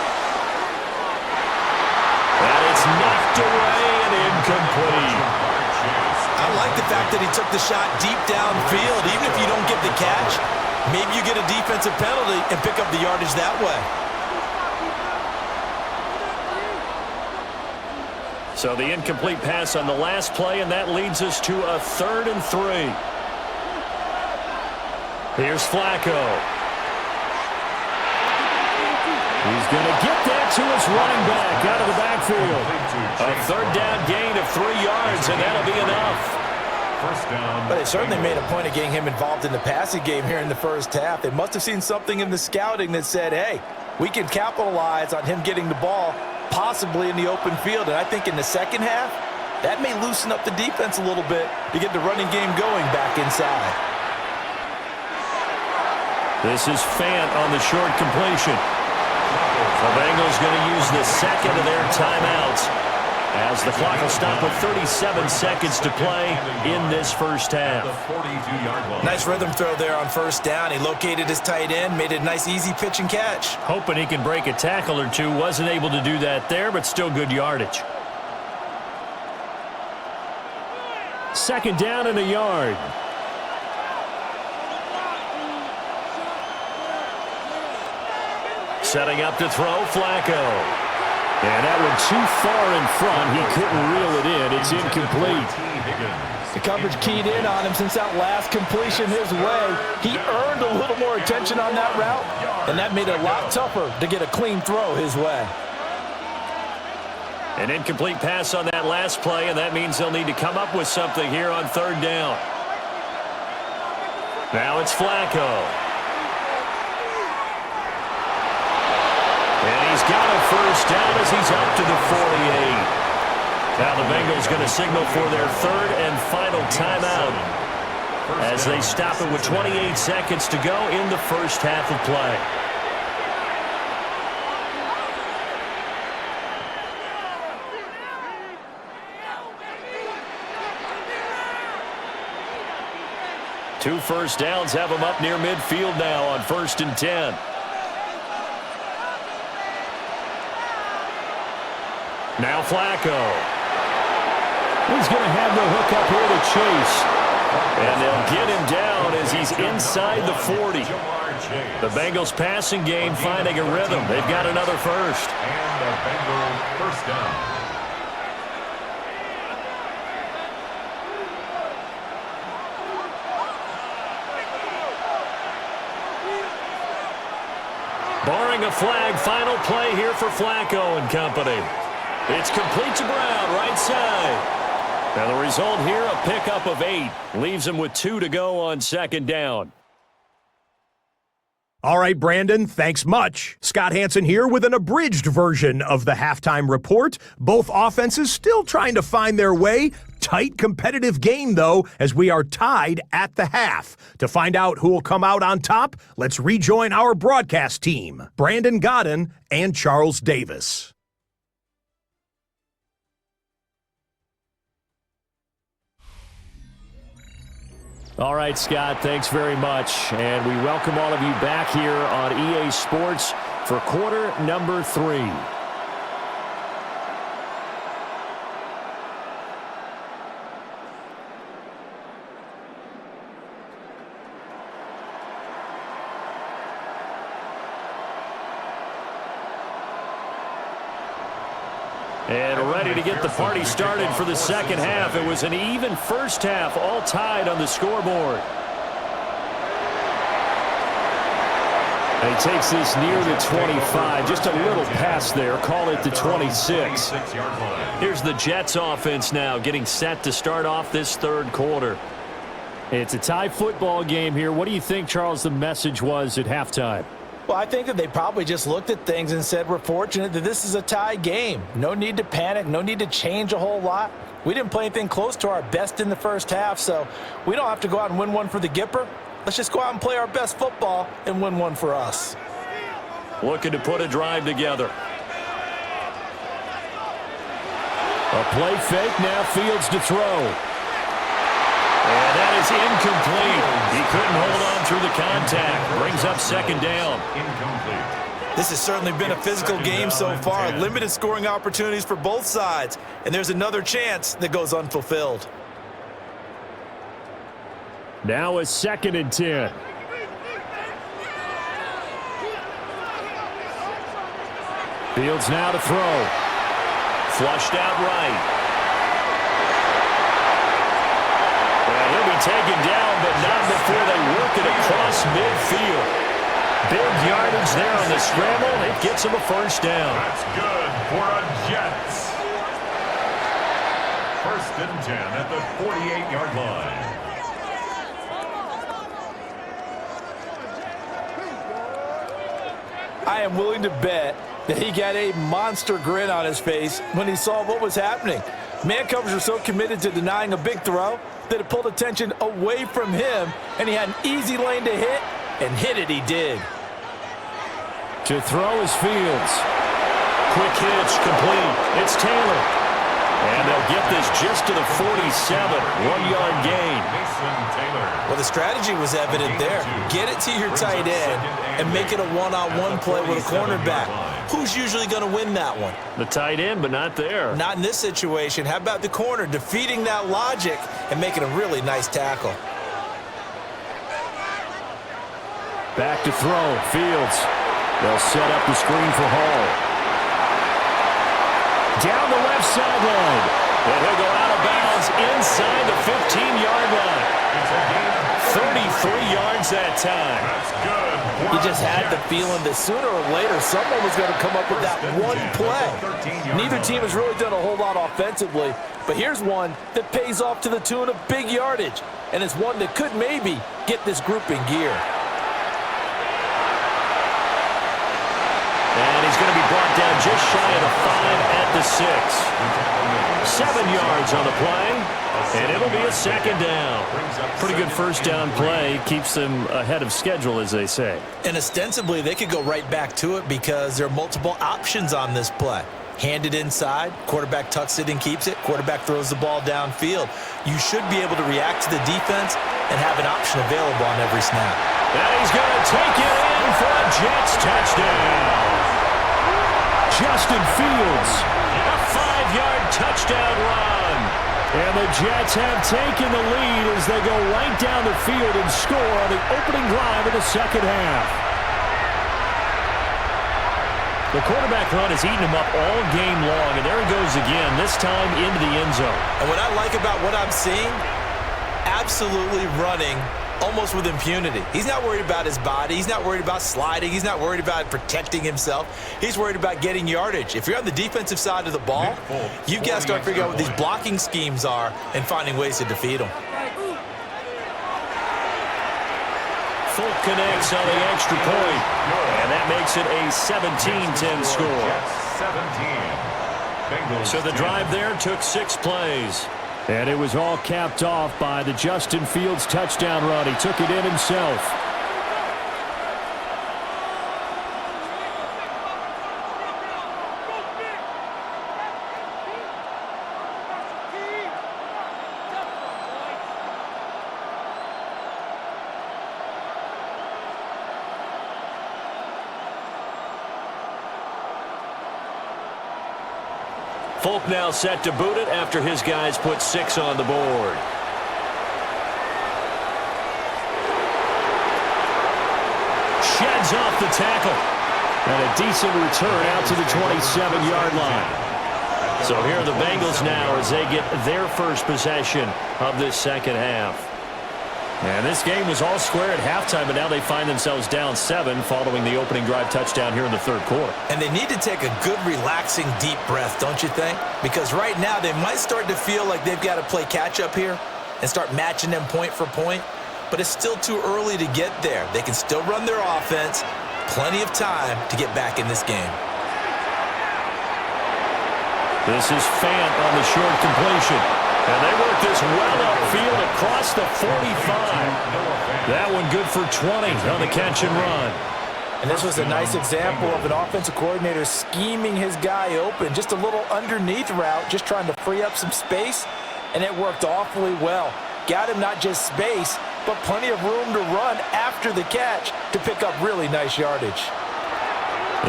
And it's knocked away and incomplete. I like the fact that he took the shot deep downfield. Even if you don't get the catch, maybe you get a defensive penalty and pick up the yardage that way. So the incomplete pass on the last play, and that leads us to a 3rd and 3. Here's Flacco. He's going to get that to his running back out of the backfield. A 3rd down gain of 3 yards, and that'll be enough. First down. But they certainly made a point of getting him involved in the passing game here in the first half. They must have seen something in the scouting that said, hey, we can capitalize on him getting the ball possibly in the open field. And I think in the second half, that may loosen up the defense a little bit to get the running game going back inside. This is Fant on the short completion. The Bengals going to use the 2nd of their timeouts as the clock will stop with 37 seconds to play in this first half. Nice rhythm throw there on first down. He located his tight end, made it a nice easy pitch and catch. Hoping he can break a tackle or two. Wasn't able to do that there, but still good yardage. Second down and a yard. Setting up to throw, Flacco. And that one too far in front. He couldn't reel it in. It's incomplete. The coverage keyed in on him since that last completion his way. He earned a little more attention on that route, and that made it a lot tougher to get a clean throw his way. An incomplete pass on that last play, and that means they'll need to come up with something here on third down. Now it's Flacco. And he's got a first down as he's up to the 48. Now the Bengals going to signal for their third and final timeout as they stop it with 28 seconds to go in the first half of play. Two first downs have them up near midfield now on 1st and 10. Now Flacco. He's going to have the hook up here to Chase. And they'll get him down as he's inside the 40. The Bengals passing game finding a rhythm. They've got another first. And the Bengals first down. Barring a flag, final play here for Flacco and company. It's complete to Brown, right side. Now the result here, a pickup of 8. Leaves him with 2 to go on second down. All right, Brandon, thanks much. Scott Hansen here with an abridged version of the halftime report. Both offenses still trying to find their way. Tight competitive game, though, as we are tied at the half. To find out who will come out on top, let's rejoin our broadcast team, Brandon Godden and Charles Davis. All right, Scott, thanks very much. And we welcome all of you back here on EA Sports for quarter number 3. And ready to get the party started for the second half. It was an even first half, all tied on the scoreboard. And he takes this near the 25. Just a little pass there. Call it the 26. Here's the Jets offense now getting set to start off this third quarter. It's a tie football game here. What do you think, Charles, the message was at halftime? Well, I think that they probably just looked at things and said, we're fortunate that this is a tie game. No need to panic. No need to change a whole lot. We didn't play anything close to our best in the first half, so we don't have to go out and win one for the Gipper. Let's just go out and play our best football and win one for us. Looking to put a drive together. A play fake, now Fields to throw. And that is incomplete. He couldn't hold on through the contact. Brings up second down. Incomplete. This has certainly been a physical game so far. Limited scoring opportunities for both sides. And there's another chance that goes unfulfilled. Now a 2nd and 10. Fields now to throw. Flushed out right. He'll be taken down, but not before they work it across midfield. Big yardage there on the scramble. It gets him a first down. That's good for a Jets. 1st and 10 at the 48-yard line. I am willing to bet that he got a monster grin on his face when he saw what was happening. Man coverage were so committed to denying a big throw that it pulled attention away from him, and he had an easy lane to hit, and hit it he did. To throw is Fields. Quick hitch, complete. It's Taylor. And they'll get this just to the 47. 1-yard gain. Well, the strategy was evident there. Get it to your tight end and make it a one-on-one play with a cornerback. Who's usually going to win that one? The tight end, but not there. Not in this situation. How about the corner defeating that logic and making a really nice tackle? Back to throw. Fields. They'll set up the screen for Hall. Down the left sideline. And he'll go out of bounds inside the 15-yard line. 33 yards that time. You just had the feeling that sooner or later someone was going to come up with that one play. Neither team has really done a whole lot offensively, but here's one that pays off to the tune of big yardage, and it's one that could maybe get this group in gear. And he's going to be brought down just shy of the 5 at the 6. 7 yards on the play, and it'll be a second down. Pretty good first down play. Keeps them ahead of schedule, as they say. And ostensibly, they could go right back to it because there are multiple options on this play. Hand it inside, quarterback tucks it and keeps it, quarterback throws the ball downfield. You should be able to react to the defense and have an option available on every snap. And he's going to take it in for a Jets touchdown. Justin Fields, a 5-yard touchdown run. And the Jets have taken the lead as they go right down the field and score on the opening drive of the second half. The quarterback run has eaten him up all game long, and there he goes again, this time into the end zone. And what I like about what I'm seeing, absolutely running almost with impunity. He's not worried about his body. He's not worried about sliding. He's not worried about protecting himself. He's worried about getting yardage. If you're on the defensive side of the ball, you've got to start figuring out what these blocking schemes are and finding ways to defeat them. Folk connects on the extra point, and that makes it a 17-10 score. So the drive there took 6 plays. And it was all capped off by the Justin Fields touchdown run. He took it in himself. Folk now set to boot it after his guys put 6 on the board. Sheds off the tackle. And a decent return out to the 27-yard line. So here are the Bengals now as they get their first possession of this second half. And this game was all square at halftime, but now they find themselves down 7 following the opening drive touchdown here in the third quarter. And they need to take a good, relaxing, deep breath, don't you think? Because right now they might start to feel like they've got to play catch-up here and start matching them point for point, but it's still too early to get there. They can still run their offense. Plenty of time to get back in this game. This is Fant on the short completion. And they work this well upfield across the 45. That one good for 20 on the catch and run. And this was a nice example of an offensive coordinator scheming his guy open. Just a little underneath route, just trying to free up some space, and it worked awfully well. Got him not just space, but plenty of room to run after the catch to pick up really nice yardage.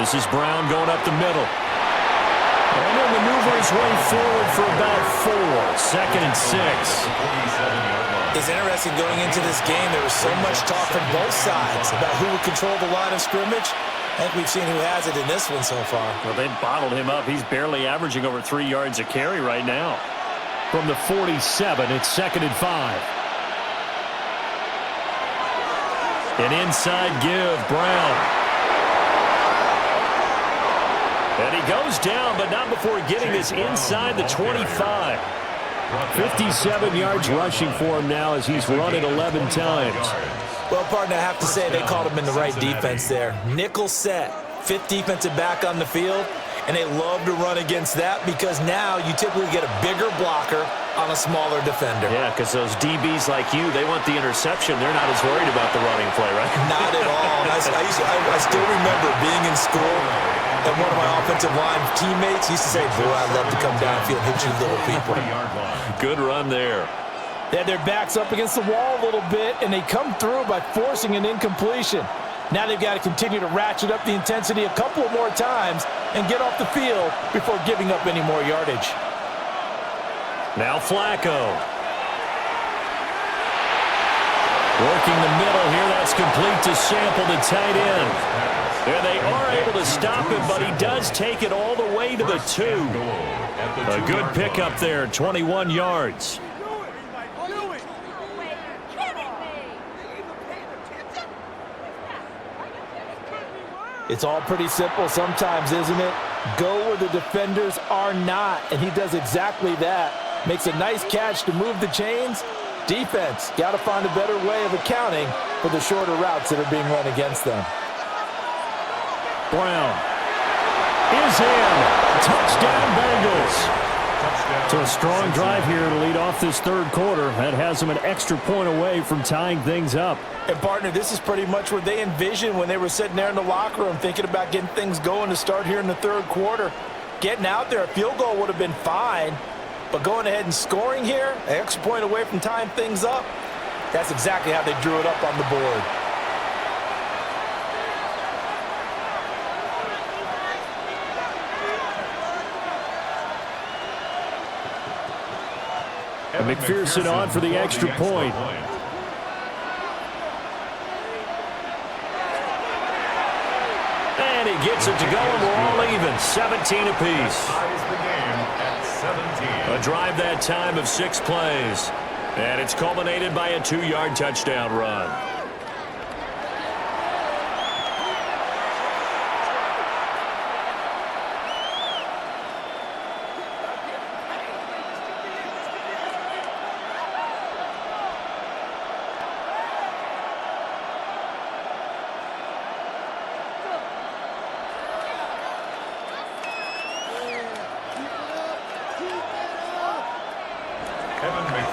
This is Brown going up the middle. And he'll maneuver his way forward for about 4. 2nd and 6. It's interesting going into this game. There was so much talk from both sides about who would control the line of scrimmage. I think we've seen who has it in this one so far. Well, they bottled him up. He's barely averaging over 3 yards a carry right now. From the 47, it's 2nd and 5. An inside give, Brown. And he goes down, but not before getting this inside the 25. 57 yards rushing for him now as he's run it 11 times. Well, partner, I have to say they called him in the right defense there. Nickel set, 5th defensive back on the field, and they love to run against that because now you typically get a bigger blocker on a smaller defender. Yeah, because those DBs like you, they want the interception. They're not as worried about the running play, right? Not at all. I still remember being in school And one of my offensive line teammates used to say, boy, I'd love to come downfield and hit you little people. Good run there. They had their backs up against the wall a little bit, and they come through by forcing an incompletion. Now they've got to continue to ratchet up the intensity a couple of more times and get off the field before giving up any more yardage. Now Flacco. Working the middle here. That's complete to Sample, the tight end. There they are able to stop him, but he does take it all the way to the 2. A good pickup there, 21 yards. It's all pretty simple sometimes, isn't it? Go where the defenders are not, and he does exactly that. Makes a nice catch to move the chains. Defense, got to find a better way of accounting for the shorter routes that are being run against them. Brown is in. Touchdown, Bengals. So a strong drive here to lead off this third quarter. That has them an extra point away from tying things up. And, partner, this is pretty much what they envisioned when they were sitting there in the locker room thinking about getting things going to start here in the third quarter. Getting out there, a field goal would have been fine, but going ahead and scoring here, an extra point away from tying things up, that's exactly how they drew it up on the board. McPherson on for the extra point. And he gets it to go, and we're all even. 17 apiece. A drive that time of 6 plays. And it's culminated by a 2-yard touchdown run.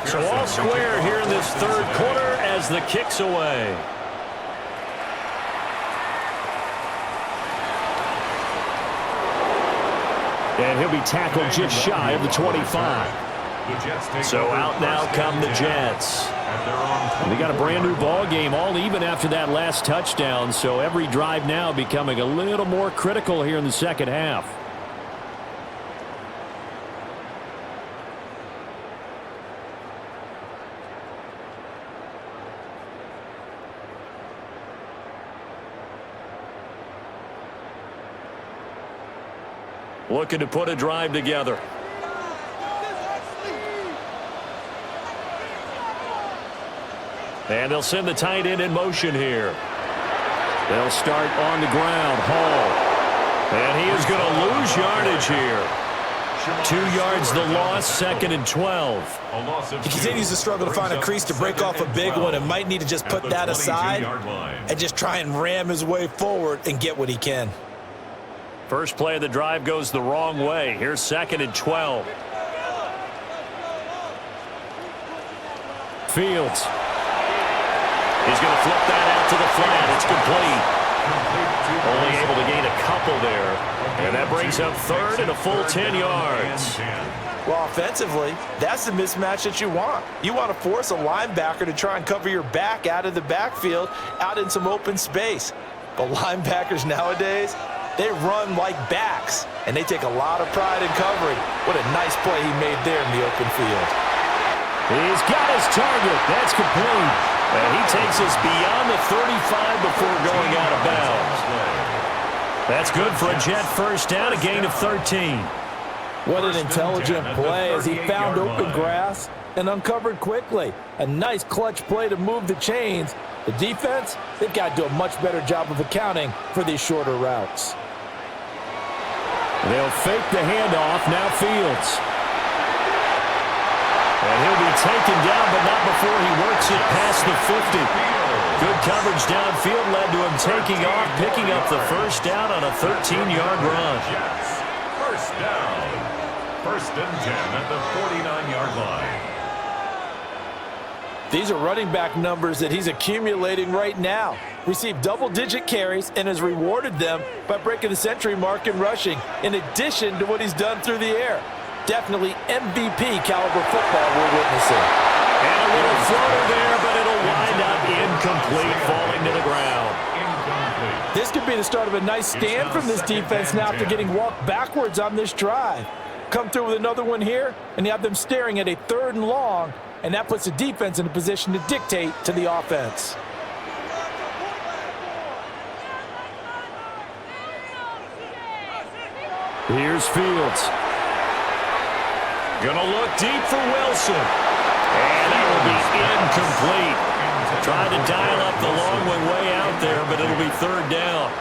So all square here in this third quarter as the kick's away. And he'll be tackled just shy of the 25. So out now come the Jets. They got a brand new ball game, all even after that last touchdown. So every drive now becoming a little more critical here in the second half. Looking to put a drive together. And they'll send the tight end in motion here. They'll start on the ground. Hall. And he is going to lose yardage here. 2 yards the loss, 2nd and 12. He continues to struggle to find a crease to break off a big one and might need to just put that aside and just try and ram his way forward and get what he can. First play of the drive goes the wrong way. Here's 2nd and 12. Fields. He's going to flip that out to the flat. It's complete. Only able to gain a couple there. And that brings up 3rd and a full 10 yards. Well, offensively, that's the mismatch that you want. You want to force a linebacker to try and cover your back out of the backfield, out in some open space. But linebackers nowadays, they run like backs, and they take a lot of pride in covering. What a nice play he made there in the open field. He's got his target. That's complete. And he takes us beyond the 35 before going out of bounds. That's good for a Jet first down, a gain of 13. What an intelligent play as he found open grass and uncovered quickly. A nice clutch play to move the chains. The defense, they've got to do a much better job of accounting for these shorter routes. They'll fake the handoff. Now Fields. And he'll be taken down, but not before he works it past the 50. Good coverage downfield led to him taking off, picking up the first down on a 13-yard run. First down. 1st and 10 at the 49-yard line. These are running back numbers that he's accumulating right now. received double-digit carries and has rewarded them by breaking the century mark in rushing, in addition to what he's done through the air. Definitely MVP caliber football we're witnessing. And a little floater there, but it'll wind up incomplete, falling to the ground. This could be the start of a nice stand from this defense now after getting walked backwards on this drive. Come through with another one here, and you have them staring at a 3rd and long, and that puts the defense in a position to dictate to the offense. Here's Fields. Gonna look deep for Wilson. And that will be incomplete. Tried to dial up the long one way out there, but it'll be 3rd down.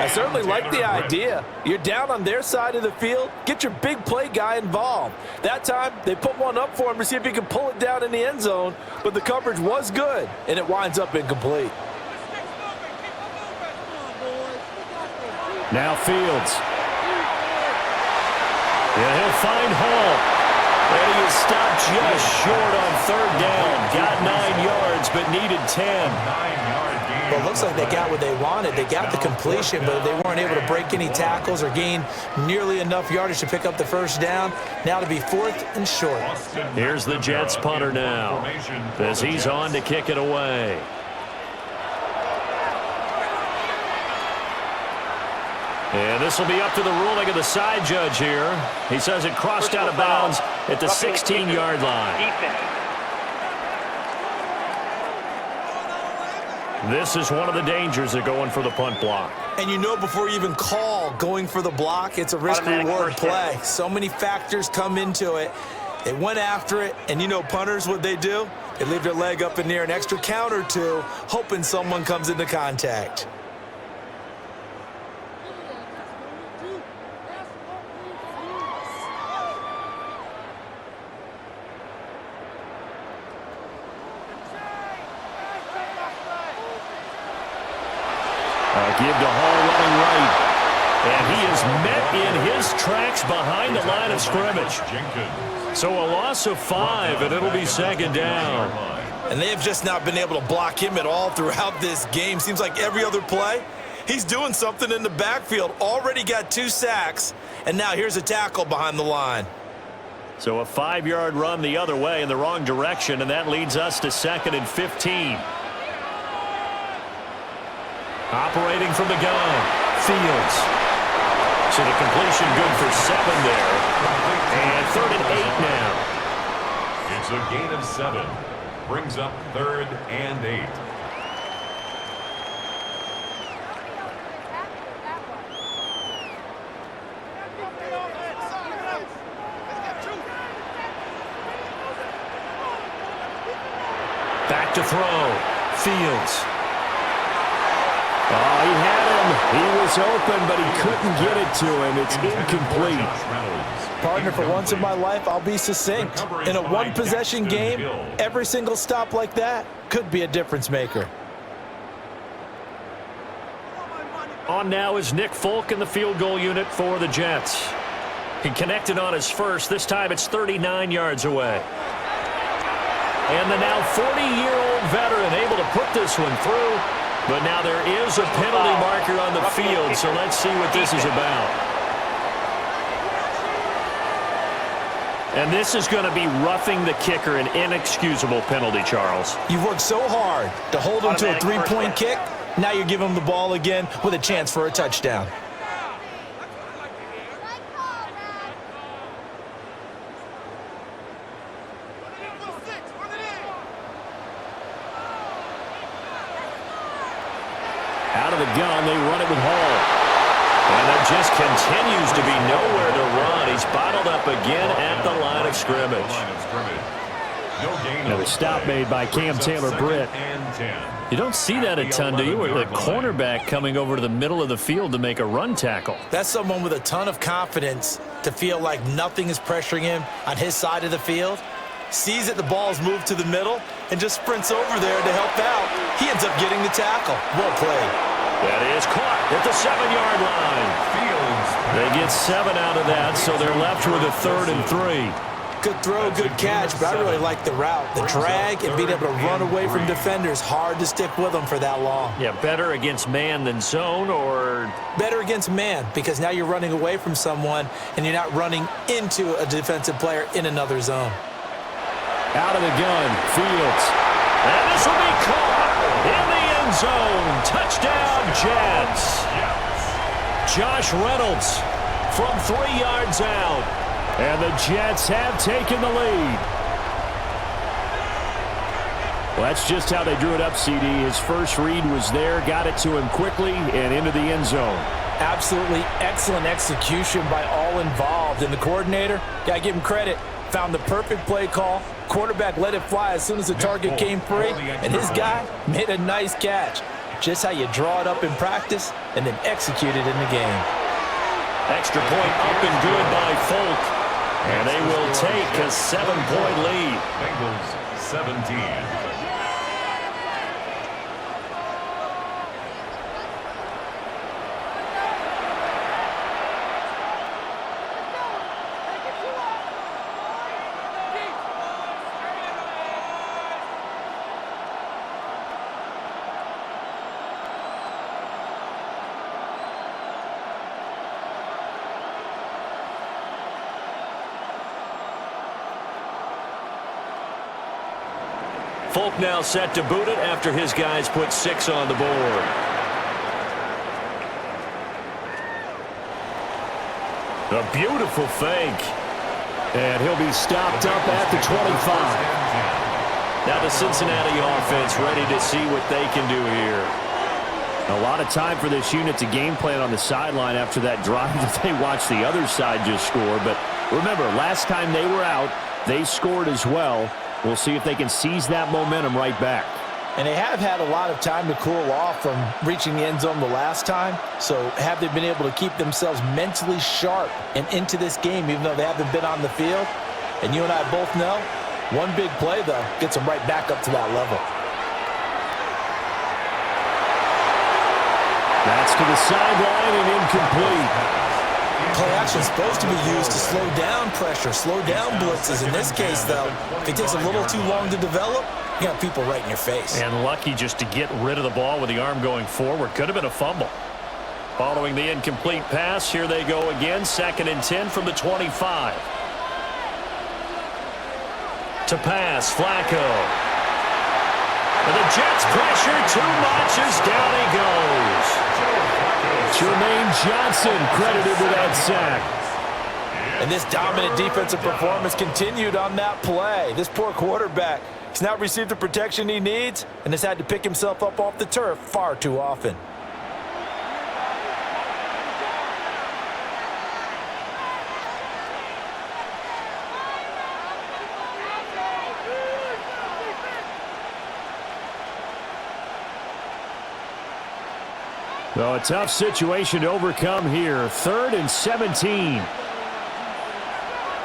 I certainly like the idea. You're down on their side of the field. Get your big play guy involved. That time, they put one up for him to see if he can pull it down in the end zone, but the coverage was good, and it winds up incomplete. Now Fields. Yeah, he'll find Hall. And he is stopped just short on 3rd down. Got 9 yards, but needed 10. Well, it looks like they got what they wanted. They got the completion, but they weren't able to break any tackles or gain nearly enough yardage to pick up the 1st down. Now to be 4th and short. Here's the Jets punter now, as he's on to kick it away. And this will be up to the ruling of the side judge here. He says it crossed out of bounds at the 16-yard line. This is one of the dangers of going for the punt block. And you know before you even call going for the block, it's a risk-reward play. So many factors come into it. They went after it, and you know punters, what they do? They leave their leg up in the air an extra count or two, hoping someone comes into contact. Give to Hall running right. And he is met in his tracks behind the line of scrimmage. So a loss of 5, and it'll be 2nd down. And they have just not been able to block him at all throughout this game. Seems like every other play, he's doing something in the backfield. Already got 2 sacks, and now here's a tackle behind the line. So a 5-yard run the other way in the wrong direction, and that leads us to 2nd and 15. Operating from the gun, Fields. So the completion good for 7 there. And 3rd and 8 now. It's a gain of 7. Brings up 3rd and 8. Back to throw, Fields. Oh, he had him. He was open, but he couldn't get it to him. It's incomplete. Partner, for once in my life, I'll be succinct. In a one-possession game, every single stop like that could be a difference maker. On now is Nick Folk in the field goal unit for the Jets. He connected on his first. This time it's 39 yards away. And the now 40-year-old veteran able to put this one through. But now there is a penalty marker on the field, so let's see what this is about. And this is going to be roughing the kicker, an inexcusable penalty, Charles. You've worked so hard to hold him to a 3-point kick. Now you're giving him the ball again with a chance for a touchdown. Out of the gun, they run it with Hall. And there just continues to be nowhere to run. He's bottled up again at the line of scrimmage. Now the stop made by Cam Taylor-Britt. You don't see that a ton, do you? With a cornerback coming over to the middle of the field to make a run tackle. That's someone with a ton of confidence to feel like nothing is pressuring him on his side of the field. Sees that the ball's moved to the middle and just sprints over there to help out. He ends up getting the tackle. Well played. That is caught at the 7-yard line. They get 7 out of that, so they're left with a 3rd and 3. Good throw, good catch, but I really like the route. The drag and being able to run away from defenders, hard to stick with them for that long. Yeah, better against man than zone, or? Better against man, because now you're running away from someone and you're not running into a defensive player in another zone. Out of the gun, Fields. And this will be caught in the end zone. Touchdown, Jets. Josh Reynolds from 3 yards out. And the Jets have taken the lead. Well, that's just how they drew it up, CD. His first read was there, got it to him quickly, and into the end zone. Absolutely excellent execution by all involved. And the coordinator, got to give him credit, found the perfect play call. Quarterback let it fly as soon as the target came free, and his guy made a nice catch. Just how you draw it up in practice and then execute it in the game. Extra point up and good by Folk. And they will take a 7-point lead. Bengals 17. Folk now set to boot it after his guys put 6 on the board. A beautiful fake. And he'll be stopped up at the 25. Now the Cincinnati offense ready to see what they can do here. A lot of time for this unit to game plan on the sideline after that drive that they watched the other side just score. But remember, last time they were out, they scored as well. We'll see if they can seize that momentum right back. And they have had a lot of time to cool off from reaching the end zone the last time. So have they been able to keep themselves mentally sharp and into this game, even though they haven't been on the field? And you and I both know, one big play, though, gets them right back up to that level. That's to the sideline and incomplete. Play action is supposed to be used to slow down pressure, slow down blitzes. In this case, though, if it takes a little too long to develop, you got people right in your face. And lucky just to get rid of the ball with the arm going forward. Could have been a fumble. Following the incomplete pass, here they go again. 2nd and 10 from the 25. To pass, Flacco. And the Jets pressure too much as down he goes. Jermaine Johnson credited with that sack. And this dominant defensive performance continued on that play. This poor quarterback has not received the protection he needs and has had to pick himself up off the turf far too often. So a tough situation to overcome here. 3rd and 17.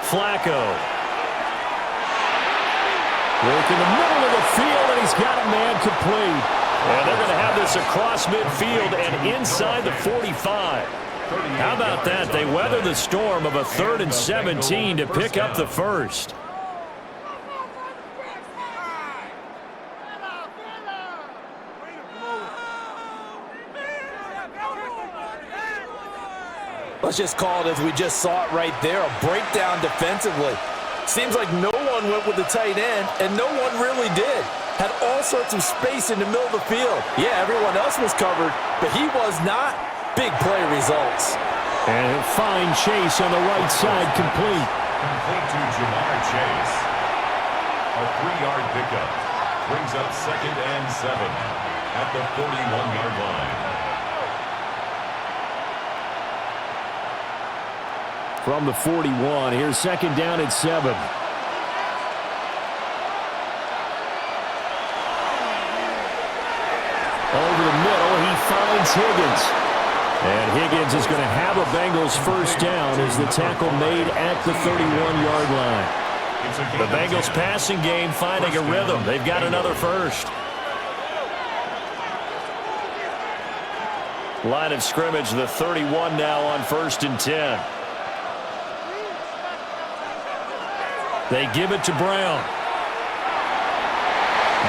Flacco. Work in the middle of the field, and he's got a man complete. And they're going to have this across midfield and inside the 45. How about that? They weather the storm of a 3rd and 17 to pick up the first. Let's just call it as we just saw it right there, a breakdown defensively. Seems like no one went with the tight end, and no one really did. Had all sorts of space in the middle of the field. Yeah, everyone else was covered, but he was not. Big play results. And a fine chase on the right side, complete. Complete to Jamar Chase. A 3-yard pickup brings up 2nd and 7 at the 41-yard line. From the 41, here's 2nd down at 7. Over the middle, he finds Higgins. And Higgins is going to have a Bengals first down as the tackle made at the 31-yard line. The Bengals passing game finding a rhythm. They've got another first. Line of scrimmage, the 31 now on 1st and 10. They give it to Brown.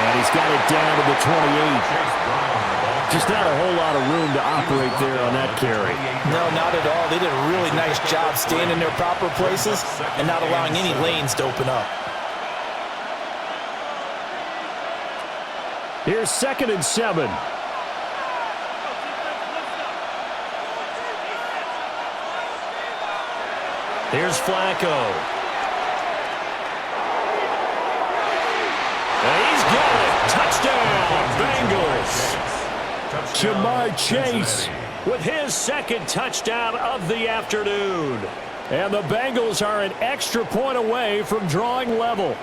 And he's got it down to the 28. Just not a whole lot of room to operate there on that carry. No, not at all. They did a really nice job staying in their proper places and not allowing any lanes to open up. Here's 2nd and 7. Here's Flacco. And he's got it. Touchdown, Bengals. Jamar Chase with his 2nd touchdown of the afternoon. And the Bengals are an extra point away from drawing level.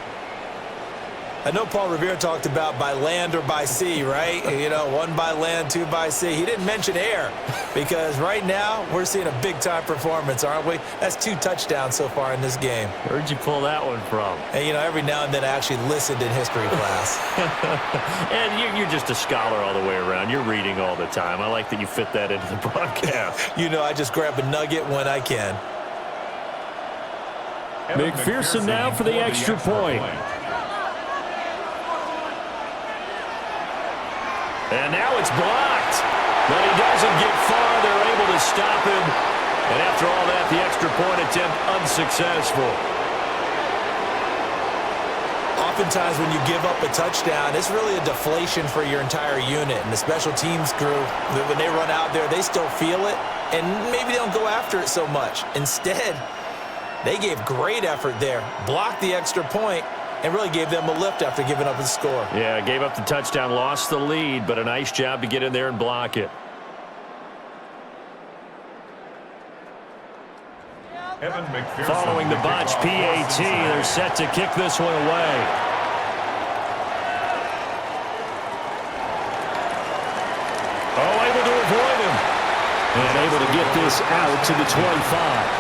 I know Paul Revere talked about by land or by sea, right? You know, 1 by land, 2 by sea. He didn't mention air because right now we're seeing a big-time performance, aren't we? That's 2 touchdowns so far in this game. Where'd you pull that one from? And, you know, every now and then I actually listened in history class. And you're just a scholar all the way around. You're reading all the time. I like that you fit that into the broadcast. You know, I just grab a nugget when I can. McPherson now for the extra point. And now it's blocked. But he doesn't get far. They're able to stop him. And after all that, the extra point attempt unsuccessful. Oftentimes when you give up a touchdown, it's really a deflation for your entire unit. And the special teams crew, when they run out there, they still feel it. And maybe they don't go after it so much. Instead, they gave great effort there. Blocked the extra point. And really gave them a lift after giving up the score. Yeah, gave up the touchdown, lost the lead, but a nice job to get in there and block it. Following the botch PAT, they're set to kick this one away. Oh, able to avoid him. And able to get this out to the 25.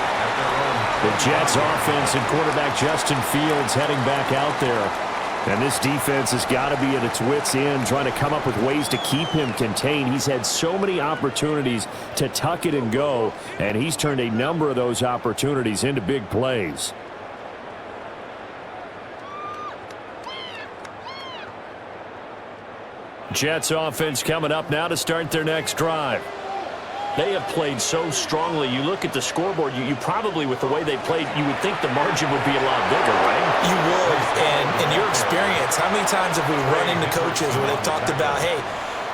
The Jets offense and quarterback Justin Fields heading back out there. And this defense has got to be at its wits' end, trying to come up with ways to keep him contained. He's had so many opportunities to tuck it and go, and he's turned a number of those opportunities into big plays. Jets offense coming up now to start their next drive. They have played so strongly. You look at the scoreboard, you probably, with the way they played, you would think the margin would be a lot bigger, right? You would. And in your experience, how many times have we run into coaches where they've talked about, hey,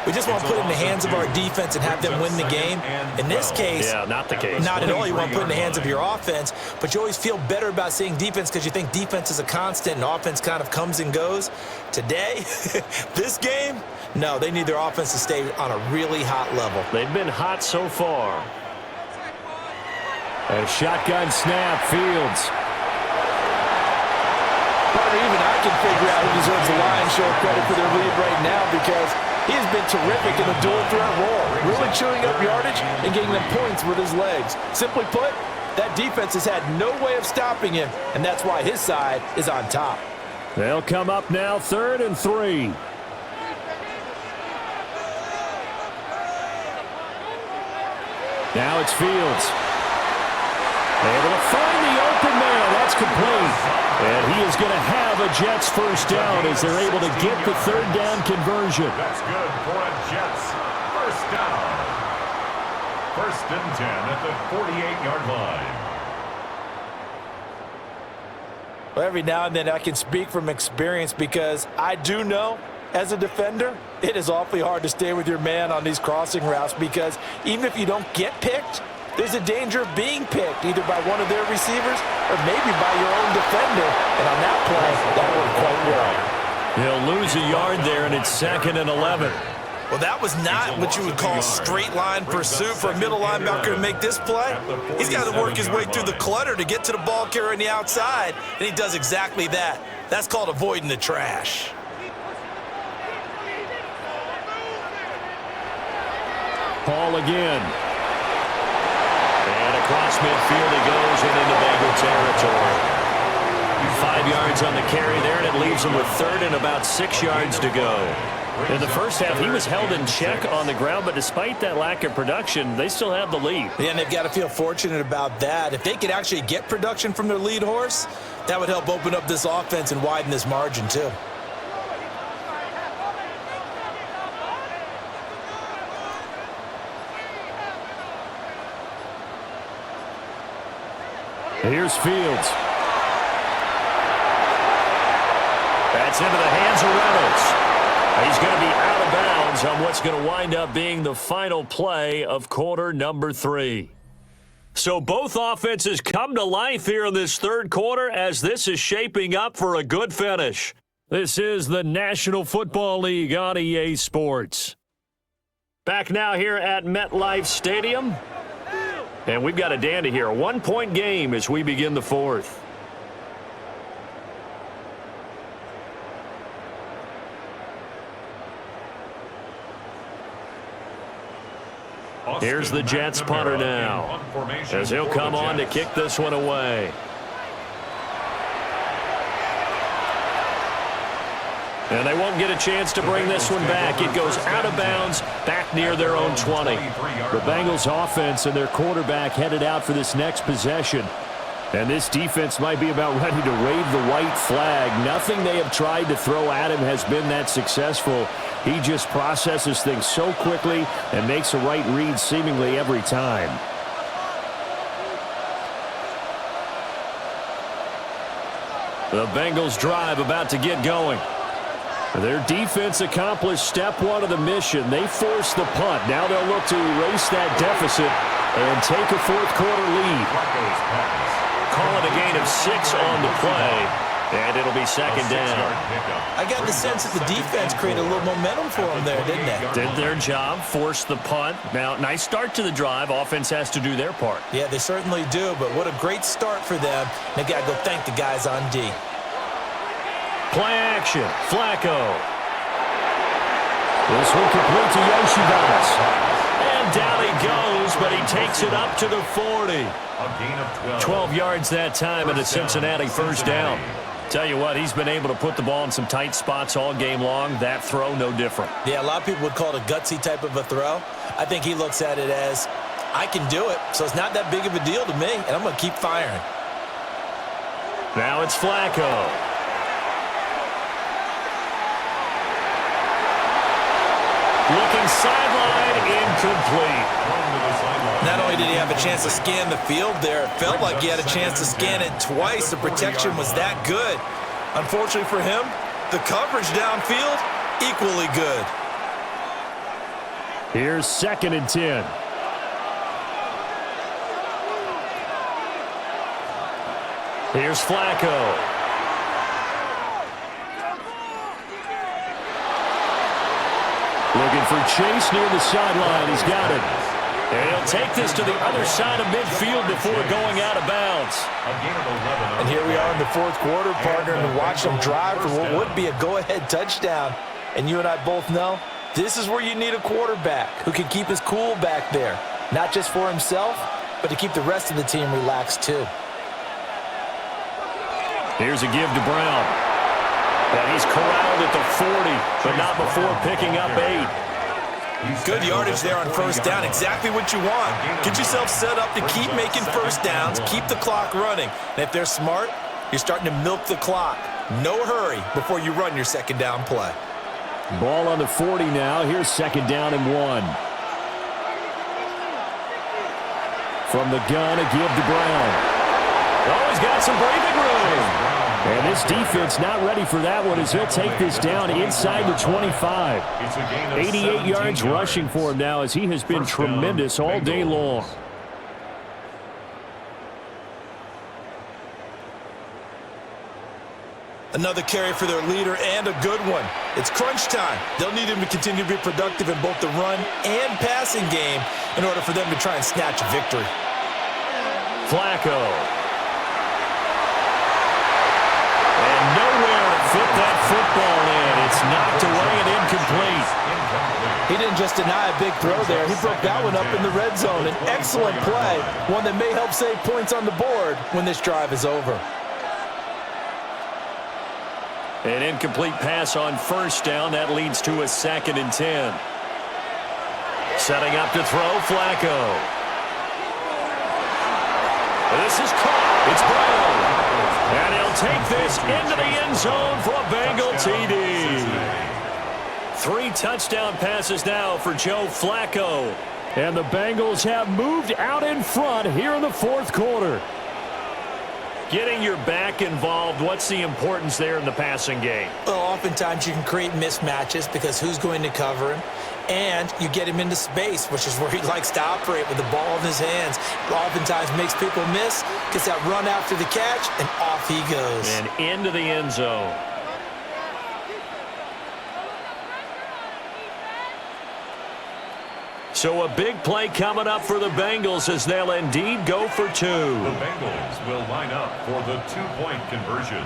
we just want to put it in the hands of our defense and have them win the game? In this case, yeah, not the case. Not at all. You want to put it in the hands of your offense, but you always feel better about seeing defense because you think defense is a constant and offense kind of comes and goes. Today, this game, no, they need their offense to stay on a really hot level. They've been hot so far. A shotgun snap, Fields. Partner, even I can figure out who deserves the lion's share of credit for their lead right now because he has been terrific in a dual threat role, really chewing up yardage and getting them points with his legs. Simply put, that defense has had no way of stopping him, and that's why his side is on top. They'll come up now, 3rd and 3. Now it's Fields. Able to find the open man. That's complete. And he is going to have a Jets first down as they're able to get the 3rd down conversion. That's good for a Jets first down. 1st and 10 at the 48-yard line. Well, every now and then I can speak from experience because I do know, as a defender, it is awfully hard to stay with your man on these crossing routes because even if you don't get picked, there's a danger of being picked either by one of their receivers or maybe by your own defender. And on that play, that worked quite well. He'll lose a yard there, and it's 2nd and 11. Well, that was not what you would call straight line pursuit for a middle linebacker to make this play. He's got to work his way through the clutter to get to the ball carrier on the outside, and he does exactly that. That's called avoiding the trash. Paul again. And across midfield he goes and into Bengal territory. 5 yards on the carry there, and it leaves him with 3rd and about 6 yards to go. In the first half, he was held in check on the ground, but despite that lack of production, they still have the lead. Yeah, and they've got to feel fortunate about that. If they could actually get production from their lead horse, that would help open up this offense and widen this margin too. Here's Fields. That's into the hands of Reynolds. He's going to be out of bounds on what's going to wind up being the final play of quarter number 3. So both offenses come to life here in this third quarter as this is shaping up for a good finish. This is the National Football League on EA Sports. Back now here at MetLife Stadium. And we've got a dandy here. A 1-point game as we begin the fourth. Here's the Jets punter now, as he'll come on to kick this one away. And they won't get a chance to bring this one back. It goes out of bounds, back near their own 20. The Bengals offense and their quarterback headed out for this next possession. And this defense might be about ready to wave the white flag. Nothing they have tried to throw at him has been that successful. He just processes things so quickly and makes a right read seemingly every time. The Bengals drive about to get going. Their defense accomplished step one of the mission. They forced the punt. Now they'll look to erase that deficit and take a fourth quarter lead. Call it a gain of 6 on the play, and it'll be second down. I got the sense that the defense created a little momentum for them there, didn't they? Did their job, forced the punt. Now, nice start to the drive. Offense has to do their part. Yeah, they certainly do, but what a great start for them. They got to go thank the guys on D. Play action. Flacco. This one complete to Yoshivas. And down he goes, but he takes it up to the 40. A gain of 12 yards that time and a Cincinnati first down. Tell you what, he's been able to put the ball in some tight spots all game long. That throw, no different. Yeah, a lot of people would call it a gutsy type of a throw. I think he looks at it as, I can do it, so it's not that big of a deal to me, and I'm going to keep firing. Now it's Flacco. Looking sideline, incomplete. Not only did he have a chance to scan the field there, it felt like he had a chance to scan it twice. The protection was that good. Unfortunately for him, the coverage downfield, equally good. Here's 2nd and 10. Here's Flacco. Looking for Chase near the sideline. He's got it. And he'll take this to the other side of midfield before going out of bounds. And here we are in the fourth quarter, partner, and watch them drive for what would be a go-ahead touchdown. And you and I both know this is where you need a quarterback who can keep his cool back there, not just for himself, but to keep the rest of the team relaxed too. Here's a give to Brown. And he's corralled at the 40, but not before picking up 8. Good yardage there on first down. Exactly what you want. Get yourself set up to keep making first downs, keep the clock running. And if they're smart, you're starting to milk the clock. No hurry before you run your second down play. Ball on the 40 now. Here's 2nd down and 1. From the gun, a give to Brown. Oh, he's got some breathing room. And this defense not ready for that one as he'll take this down inside the 25. 88 yards rushing for him now as he has been tremendous all day long. Another carry for their leader and a good one. It's crunch time. They'll need him to continue to be productive in both the run and passing game in order for them to try and snatch a victory. Flacco. And nowhere to fit that football in. It's knocked away and incomplete. He didn't just deny a big throw there. He broke that one up in the red zone. An excellent play, one that may help save points on the board when this drive is over. An incomplete pass on first down. That leads to a 2nd and 10. Setting up to throw, Flacco. This is caught. It's Brown. And he'll take this into the end zone for a Bengal TD. 3 touchdown passes now for Joe Flacco. And the Bengals have moved out in front here in the 4th quarter. Getting your back involved, what's the importance there in the passing game? Well, oftentimes you can create mismatches because who's going to cover him? And you get him into space, which is where he likes to operate with the ball in his hands. It oftentimes makes people miss, gets that run after the catch, and off he goes. And into the end zone. So a big play coming up for the Bengals as they'll indeed go for 2. The Bengals will line up for the 2-point conversion.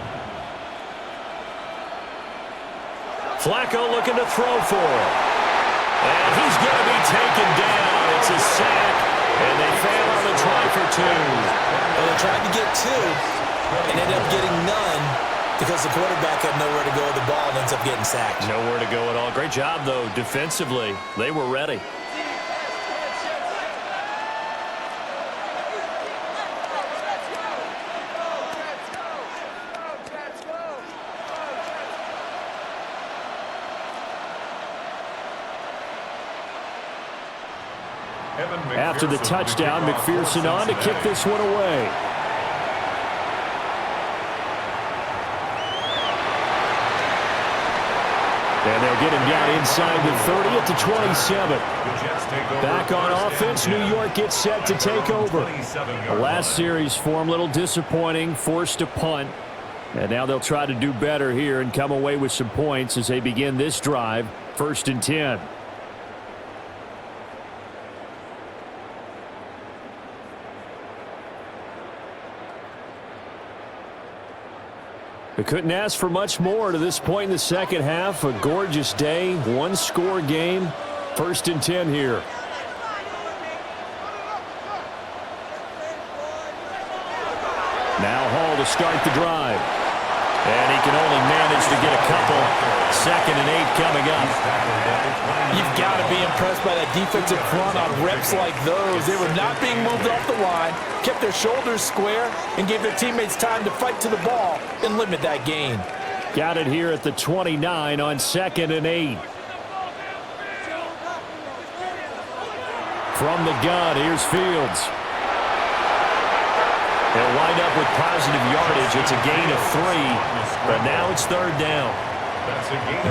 Flacco looking to throw for it. And he's going to be taken down. It's a sack, and they fail on the try for 2. Well, they tried to get 2 and ended up getting none because the quarterback had nowhere to go with the ball and ends up getting sacked. Nowhere to go at all. Great job, though, defensively. They were ready. After the touchdown, McPherson on to kick this one away. And they'll get him down inside the 30 at the 27. Back on offense, New York gets set to take over. The last series for him, a little disappointing, forced to punt. And now they'll try to do better here and come away with some points as they begin this drive, 1st and 10. We couldn't ask for much more to this point in the second half. A gorgeous day, 1-score game, 1st and 10 here. Now Hall to start the drive. And he can only manage to get a couple. 2nd and 8 coming up. You've got to be impressed by that defensive front on reps like those. They were not being moved off the line, kept their shoulders square, and gave their teammates time to fight to the ball and limit that gain. Got it here at the 29 on 2nd and 8. From the gun, here's Fields. They'll wind up with positive yardage. It's a gain of 3, but now it's 3rd down.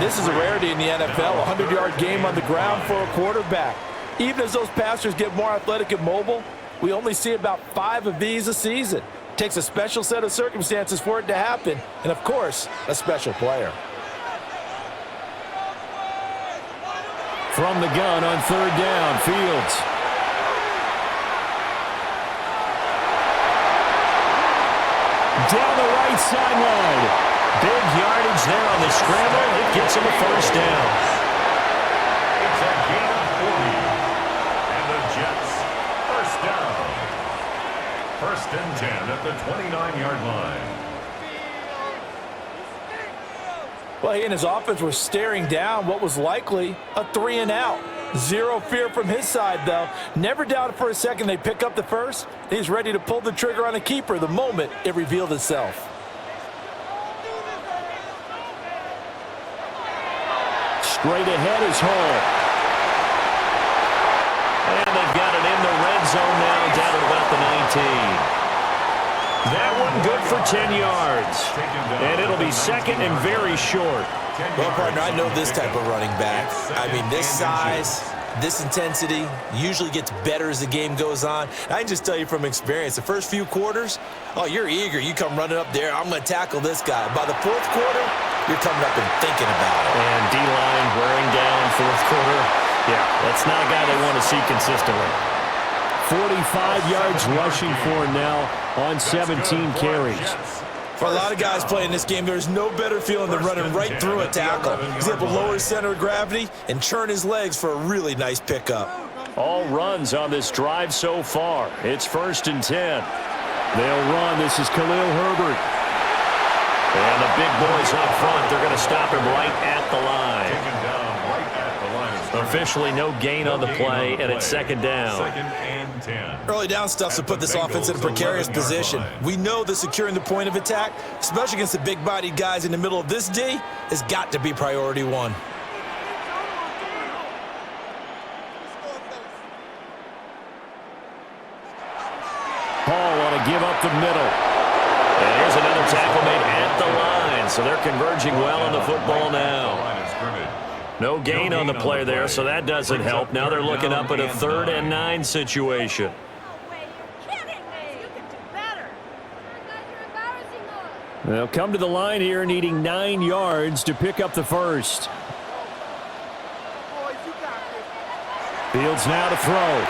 This is a rarity in the NFL, a 100-yard game on the ground for a quarterback. Even as those passers get more athletic and mobile, we only see about 5 of these a season. It takes a special set of circumstances for it to happen, and of course, a special player. From the gun on 3rd down, Fields. Down the right sideline. Big yardage there on the scramble. It gets him a 1st down. It's a gain of 40. And the Jets, 1st down. 1st and 10 at the 29-yard line. Well, he and his offense were staring down what was likely a 3-and-out. Zero fear from his side, though. Never doubted for a second they'd pick up the first. He's ready to pull the trigger on a keeper the moment it revealed itself. Straight ahead is Hall. And they've got it in the red zone now, down at about the 19. That one good for 10 yards. And it'll be 2nd and very short. Well, partner, I know this type of running back. I mean, this size, this intensity usually gets better as the game goes on. I can just tell you from experience, the first few quarters, oh, you're eager. You come running up there, I'm going to tackle this guy. By the 4th quarter, you're coming up and thinking about it. And D-line wearing down 4th quarter. Yeah, that's not a guy they want to see consistently. 45 yards rushing for him now on 17 carries. For a lot of guys playing this game, there's no better feeling than running right through a tackle. He's able to lower his center of gravity and churn his legs for a really nice pickup. All runs on this drive so far. It's 1st and 10. They'll run. This is Khalil Herbert. And the big boys up front, they're going to stop him right at the line. Taken down right at the line. Officially no gain on the play, and it's second down. Second and 10. Early down stuff to put this offense in a precarious position. We know that securing the point of attack, especially against the big-bodied guys in the middle of this D, has got to be priority one. Hall want to give up the middle. And here's another tackle made at the line. So they're converging well on the football now. No gain on the play there, so that doesn't help. Now they're looking up at a 3rd and 9 situation. They'll come to the line here needing 9 yards to pick up the first. Fields now to throw.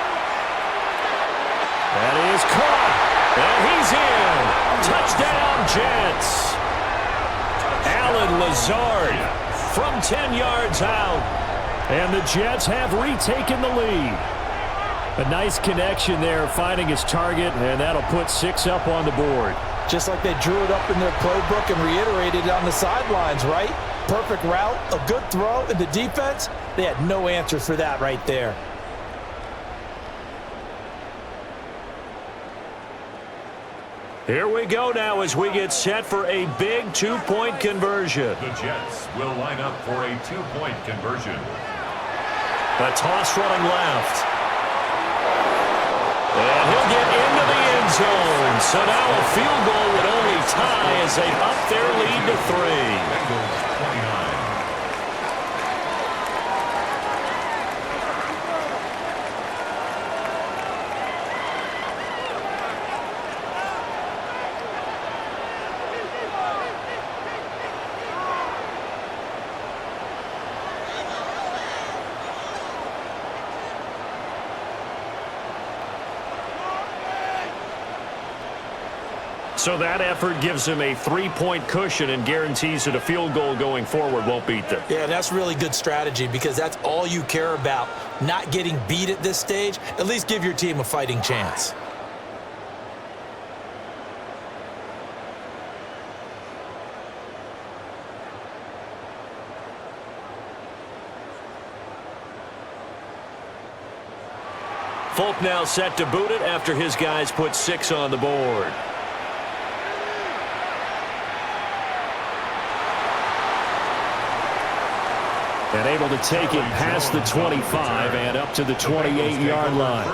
That is caught. And he's in. Touchdown, Jets. Alan Lazard from 10 yards out. And the Jets have retaken the lead. A nice connection there, finding his target, and that'll put 6 up on the board. Just like they drew it up in their playbook and reiterated it on the sidelines, right? Perfect route, a good throw, and the defense, they had no answer for that right there. Here we go now as we get set for a big 2-point conversion. The Jets will line up for a 2-point conversion. A toss running left. And he'll get into the end zone. So now a field goal would only tie as they up their lead to 3. Bengals 29. So that effort gives him a 3-point cushion and guarantees that a field goal going forward won't beat them. Yeah, that's really good strategy because that's all you care about, not getting beat at this stage. At least give your team a fighting chance. Folk now set to boot it after his guys put 6 on the board. And able to take it past the 25 and up to the 28-yard line.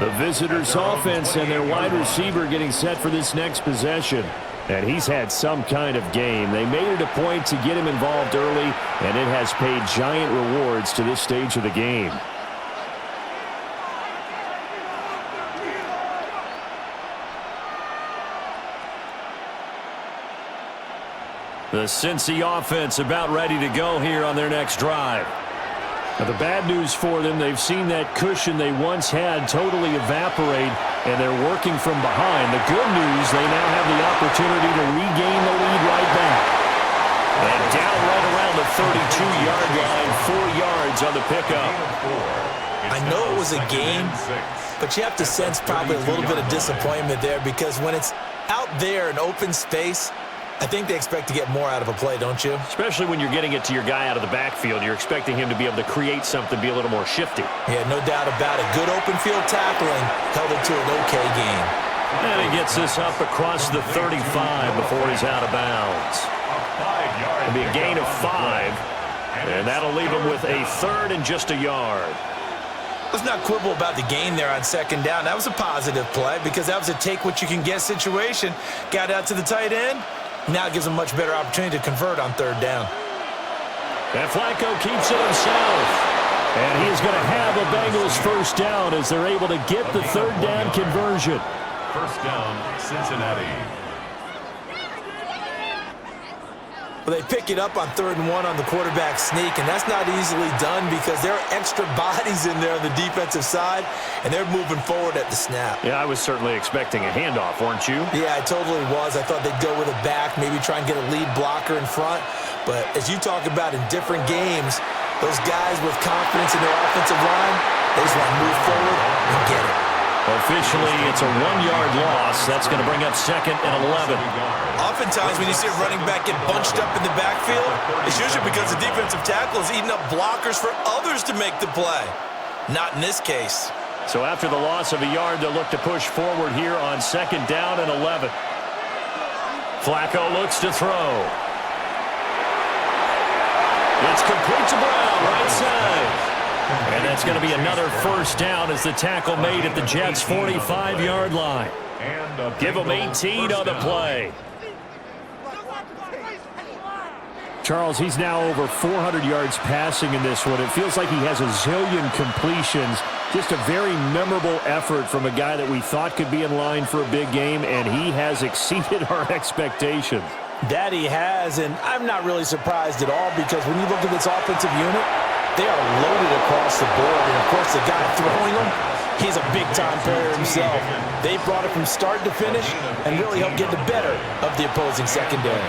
The visitors' offense and their wide receiver getting set for this next possession. And he's had some kind of game. They made it a point to get him involved early, and it has paid giant rewards to this stage of the game. The Cincy offense about ready to go here on their next drive. Now, the bad news for them, they've seen that cushion they once had totally evaporate, and they're working from behind. The good news, they now have the opportunity to regain the lead right back. And down right around the 32-yard line, 4 yards on the pickup. I know it was a game, but you have to sense probably a little bit of disappointment there because when it's out there in open space, I think they expect to get more out of a play, don't you? Especially when you're getting it to your guy out of the backfield. You're expecting him to be able to create something, be a little more shifty. Yeah, no doubt about it. Good open field tackling held it to an okay game. And he gets this up across the 35 before he's out of bounds. It'll be a gain of 5, and that'll leave him with a 3rd and just a yard. Let's not quibble about the gain there on second down. That was a positive play because that was a take-what-you-can-get situation. Got out to the tight end. Now it gives them a much better opportunity to convert on 3rd down. And Flacco keeps it himself. And he's going to have a Bengals first down as they're able to get the 3rd down conversion. First down, Cincinnati. Well, they pick it up on 3rd and 1 on the quarterback sneak, and that's not easily done because there are extra bodies in there on the defensive side, and they're moving forward at the snap. Yeah, I was certainly expecting a handoff, weren't you? Yeah, I totally was. I thought they'd go with a back, maybe try and get a lead blocker in front. But as you talk about in different games, those guys with confidence in their offensive line, they just want to move forward and get it. Officially, it's a 1-yard loss. That's going to bring up 2nd and 11. Oftentimes, when you see a running back get bunched up in the backfield, it's usually because the defensive tackle is eating up blockers for others to make the play. Not in this case. So after the loss of a yard, they'll look to push forward here on 2nd down and 11. Flacco looks to throw. It's complete to Brown, right side. And that's going to be another first down as the tackle made at the Jets' 45-yard line. Give them 18 on the play. Charles, he's now over 400 yards passing in this one. It feels like he has a zillion completions. Just a very memorable effort from a guy that we thought could be in line for a big game, and he has exceeded our expectations. That he has, and I'm not really surprised at all because when you look at this offensive unit, they are loaded across the board, and of course the guy throwing them, he's a big-time player himself. They brought it from start to finish and really helped get the better of the opposing secondary.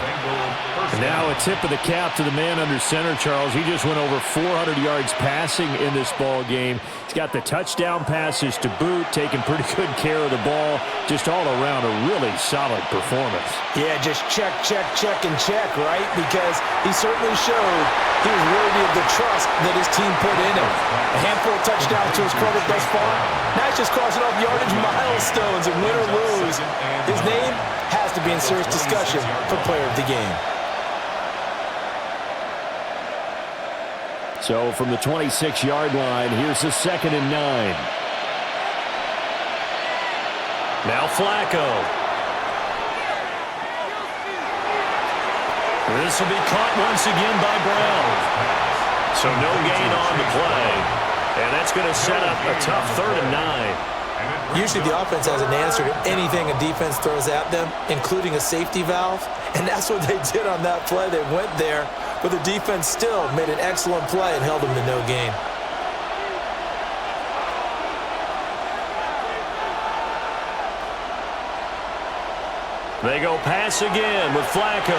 And now a tip of the cap to the man under center, Charles. He just went over 400 yards passing in this ball game. He's got the touchdown passes to boot, taking pretty good care of the ball. Just all around a really solid performance. Yeah, just check, and check, right? Because he certainly showed he was worthy of the trust that his team put in him. A handful of touchdowns to his credit thus far. Now he's just crossing off yardage milestones, and win or lose, his name has to be in serious discussion for player of the game. So from the 26-yard line, here's the 2nd and 9. Now Flacco. This will be caught once again by Brown. So no gain on the play. And that's going to set up a tough 3rd and 9. Usually the offense has an answer to anything a defense throws at them, including a safety valve. And that's what they did on that play. They went there, but the defense still made an excellent play and held them to no gain. They go pass again with Flacco.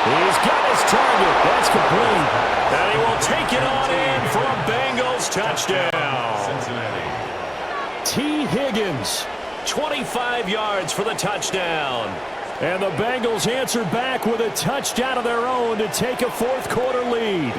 He's got his target. That's complete. And he will take it on in for a Bengals touchdown. T. Higgins, 25 yards for the touchdown. And the Bengals answer back with a touchdown of their own to take a 4th quarter lead.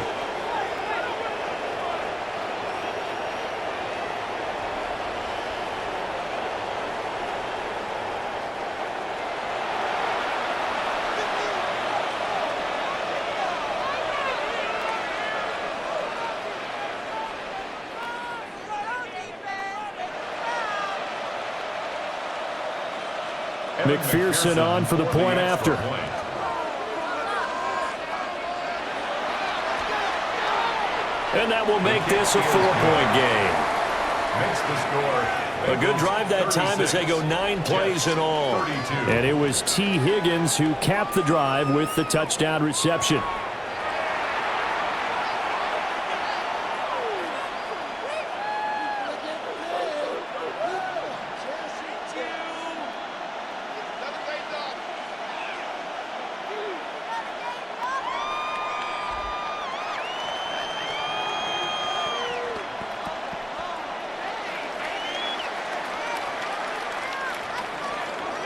McPherson on for the point after. And that will make this a 4-point game. Makes the score. A good drive that time as they go 9 plays in all. And it was T. Higgins who capped the drive with the touchdown reception.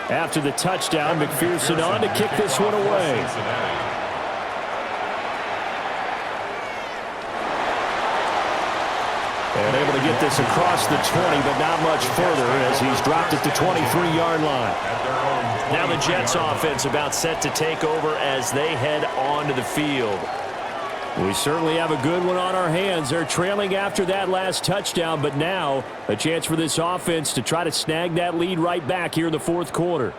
After the touchdown, McPherson on to kick this one away. And able to get this across the 20, but not much further as he's dropped at the 23-yard line. Now the Jets offense about set to take over as they head onto the field. We certainly have a good one on our hands. They're trailing after that last touchdown, but now a chance for this offense to try to snag that lead right back here in the 4th quarter.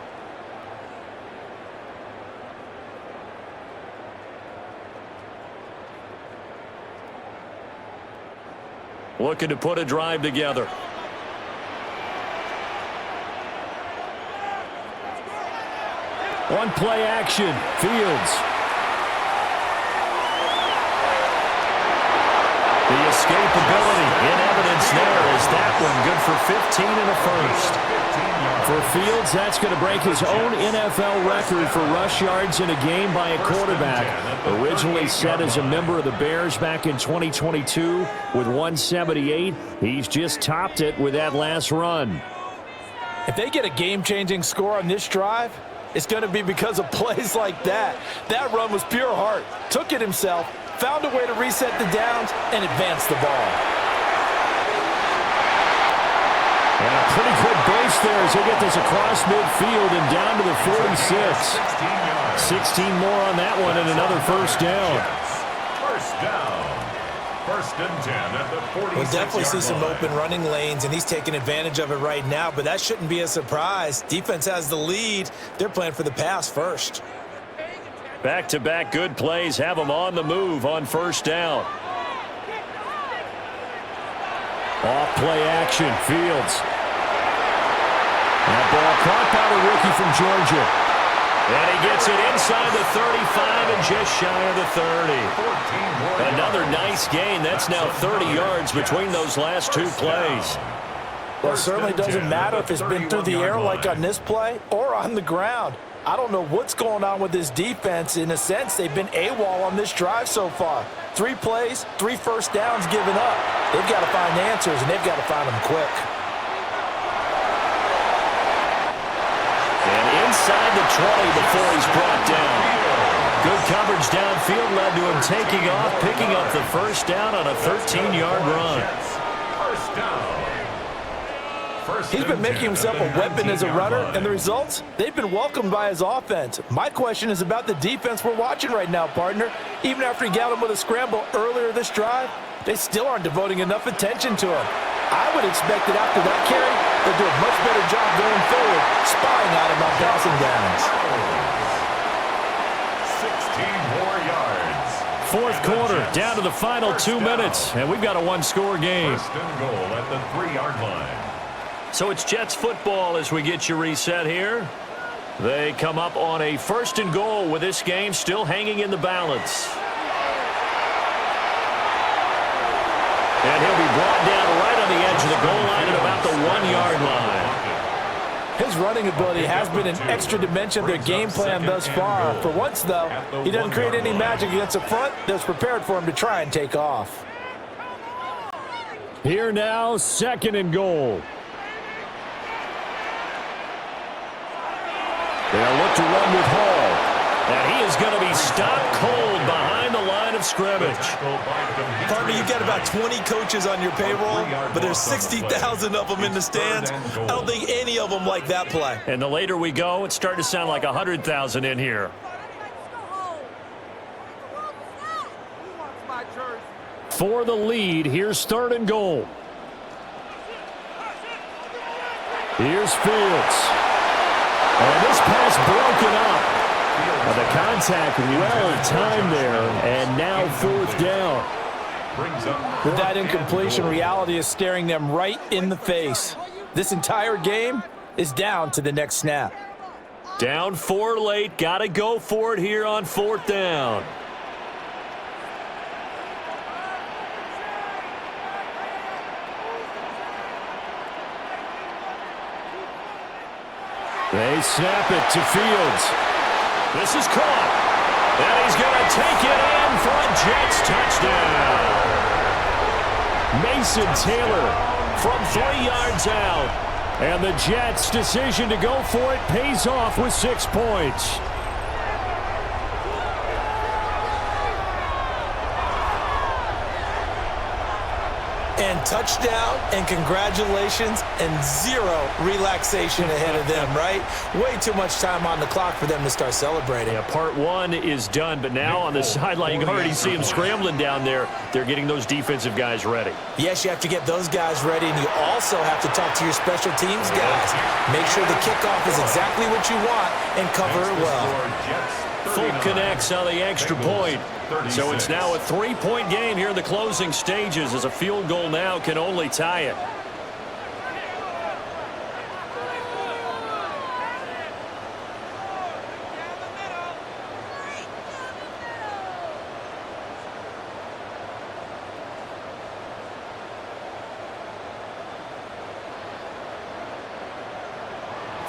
Looking to put a drive together. One play action. Fields. The escapability in evidence there as that one. Good for 15 and a first. For Fields, that's going to break his own NFL record for rush yards in a game by a quarterback. Originally set as a member of the Bears back in 2022 with 178. He's just topped it with that last run. If they get a game-changing score on this drive, it's going to be because of plays like that. That run was pure heart. Took it himself, found a way to reset the downs, and advance the ball. And a pretty good base there as they get this across midfield and down to the 46. 16 more on that one and another first down. First down. First and 10 at the 46-yard We'll definitely see some line. open running lanes, and he's taking advantage of it right now, but that shouldn't be a surprise. Defense has the lead. They're playing for the pass first. Back-to-back good plays have them on the move on first down. Off play action, Fields. That ball caught by the rookie from Georgia. And he gets it inside the 35 and just shy of the 30. Another nice gain. That's now 30 yards between those last two plays. Well, it certainly doesn't matter if it's been through the air like on this play or on the ground. I don't know what's going on with this defense. In a sense, they've been AWOL on this drive so far. 3 plays, 3 first downs given up. They've got to find answers, and they've got to find them quick. And inside the 20 before he's brought down. Good coverage downfield led to him taking off, picking up the first down on a 13-yard run. First down. He's been making himself a weapon as a runner, and the results, they've been welcomed by his offense. My question is about the defense we're watching right now, partner. Even after he got him with a scramble earlier this drive, they still aren't devoting enough attention to him. I would expect that after that carry, they'll do a much better job going forward, spying out him on passing downs. 16 more yards. Fourth quarter, down to the final 2 minutes, and we've got a one-score game. First and goal at the 3-yard line. So it's Jets football as we get you reset here. They come up on a first and goal with this game still hanging in the balance. And he'll be brought down right on the edge of the goal line at about the 1-yard line. His running ability has been an extra dimension of their game plan thus far. For once, though, he doesn't create any magic against the front that's prepared for him to try and take off. Here now, second and goal. They'll look to run with Hall. And he is going to be stopped cold behind the line of scrimmage. Partner, you've got about 20 coaches on your payroll, but there's 60,000 of them in the stands. I don't think any of them like that play. And the later we go, it's starting to sound like 100,000 in here. For the lead, here's third and goal. Here's Fields. And this pass broken up. The contact well timed there, and now fourth down. With that incompletion, reality is staring them right in the face. This entire game is down to the next snap. Down 4 late, got to go for it here on fourth down. They snap it to Fields. This is caught. And he's going to take it in for a Jets touchdown. Mason Taylor from 3 yards out. And the Jets' decision to go for it pays off with 6 points. And touchdown, and congratulations, and 0 relaxation ahead of them, right? Way too much time on the clock for them to start celebrating. Yeah, part 1 is done, but now on the sideline, you can already see them scrambling down there. They're getting those defensive guys ready. Yes, you have to get those guys ready, and you also have to talk to your special teams guys. Make sure the kickoff is exactly what you want and cover it well. Full connects on the extra point. So it's now a 3-point game here in the closing stages as a field goal now can only tie it.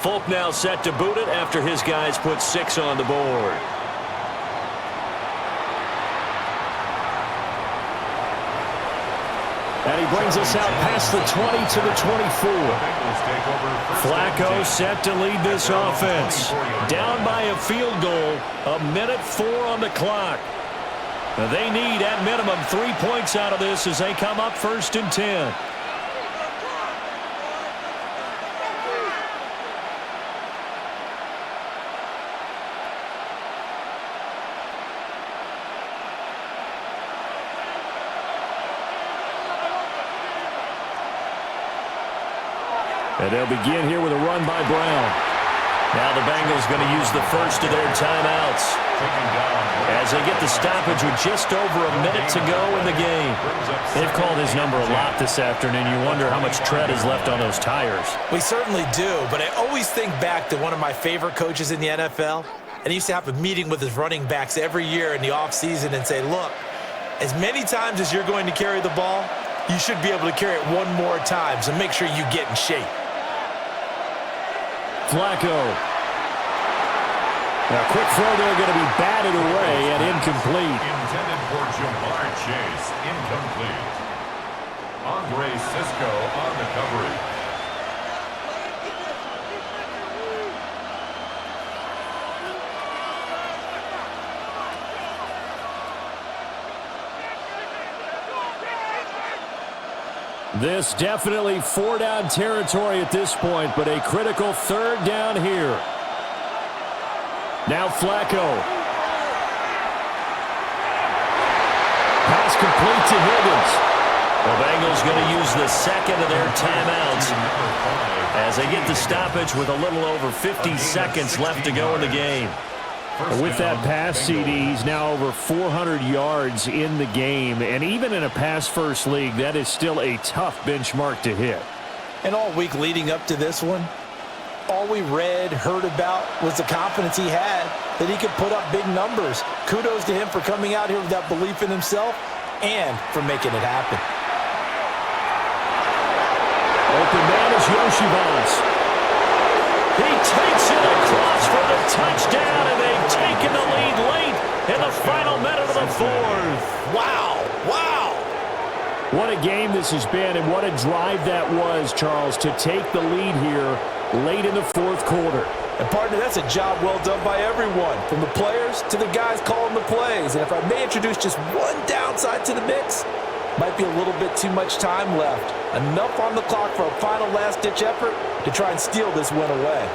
Folk now set to boot it after his guys put 6 on the board. And he brings us out past the 20 to the 24. Flacco set to lead this offense. Down by a field goal, 1:04 on the clock. They need, at minimum, 3 points out of this as they come up 1st and 10. And they'll begin here with a run by Brown. Now the Bengals going to use the first of their timeouts as they get the stoppage with just over a minute to go in the game. They've called his number a lot this afternoon. You wonder how much tread is left on those tires. We certainly do, but I always think back to one of my favorite coaches in the NFL, and he used to have a meeting with his running backs every year in the offseason and say, look, as many times as you're going to carry the ball, you should be able to carry it one more time, so make sure you get in shape. Flacco. A quick throw there going to be batted away and incomplete. Intended for Jamar Chase. Incomplete. Andre Sisco on the coverage. This definitely 4-down territory at this point, but a critical 3rd down here. Now Flacco. Pass complete to Higgins. The Bengals going to use the second of their timeouts as they get the stoppage with a little over 50 seconds left to go in the game. With that pass, CD, he's now over 400 yards in the game. And even in a pass-first league, that is still a tough benchmark to hit. And all week leading up to this one, all we read, heard about was the confidence he had that he could put up big numbers. Kudos to him for coming out here with that belief in himself and for making it happen. Open man is Yoshivas. He takes it across for the touchdown, and they've taken the lead late in the final minute of the 4th. Wow, wow. What a game this has been, and what a drive that was, Charles, to take the lead here late in the 4th quarter. And, partner, that's a job well done by everyone, from the players to the guys calling the plays. And if I may introduce just one downside to the mix, might be a little bit too much time left. Enough on the clock for a final last-ditch effort to try and steal this win away.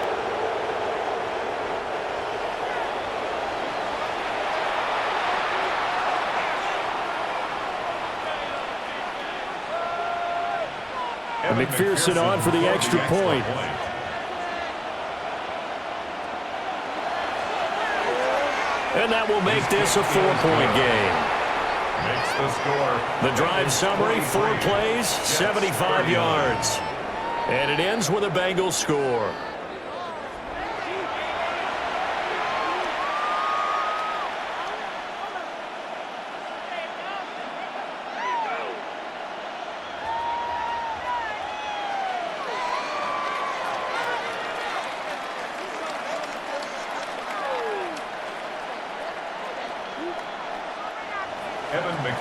And McPherson on for the extra point. And that will make this a 4-point game. Makes the score. The drive summary, 4 plays, 75 yards. And it ends with a Bengals score.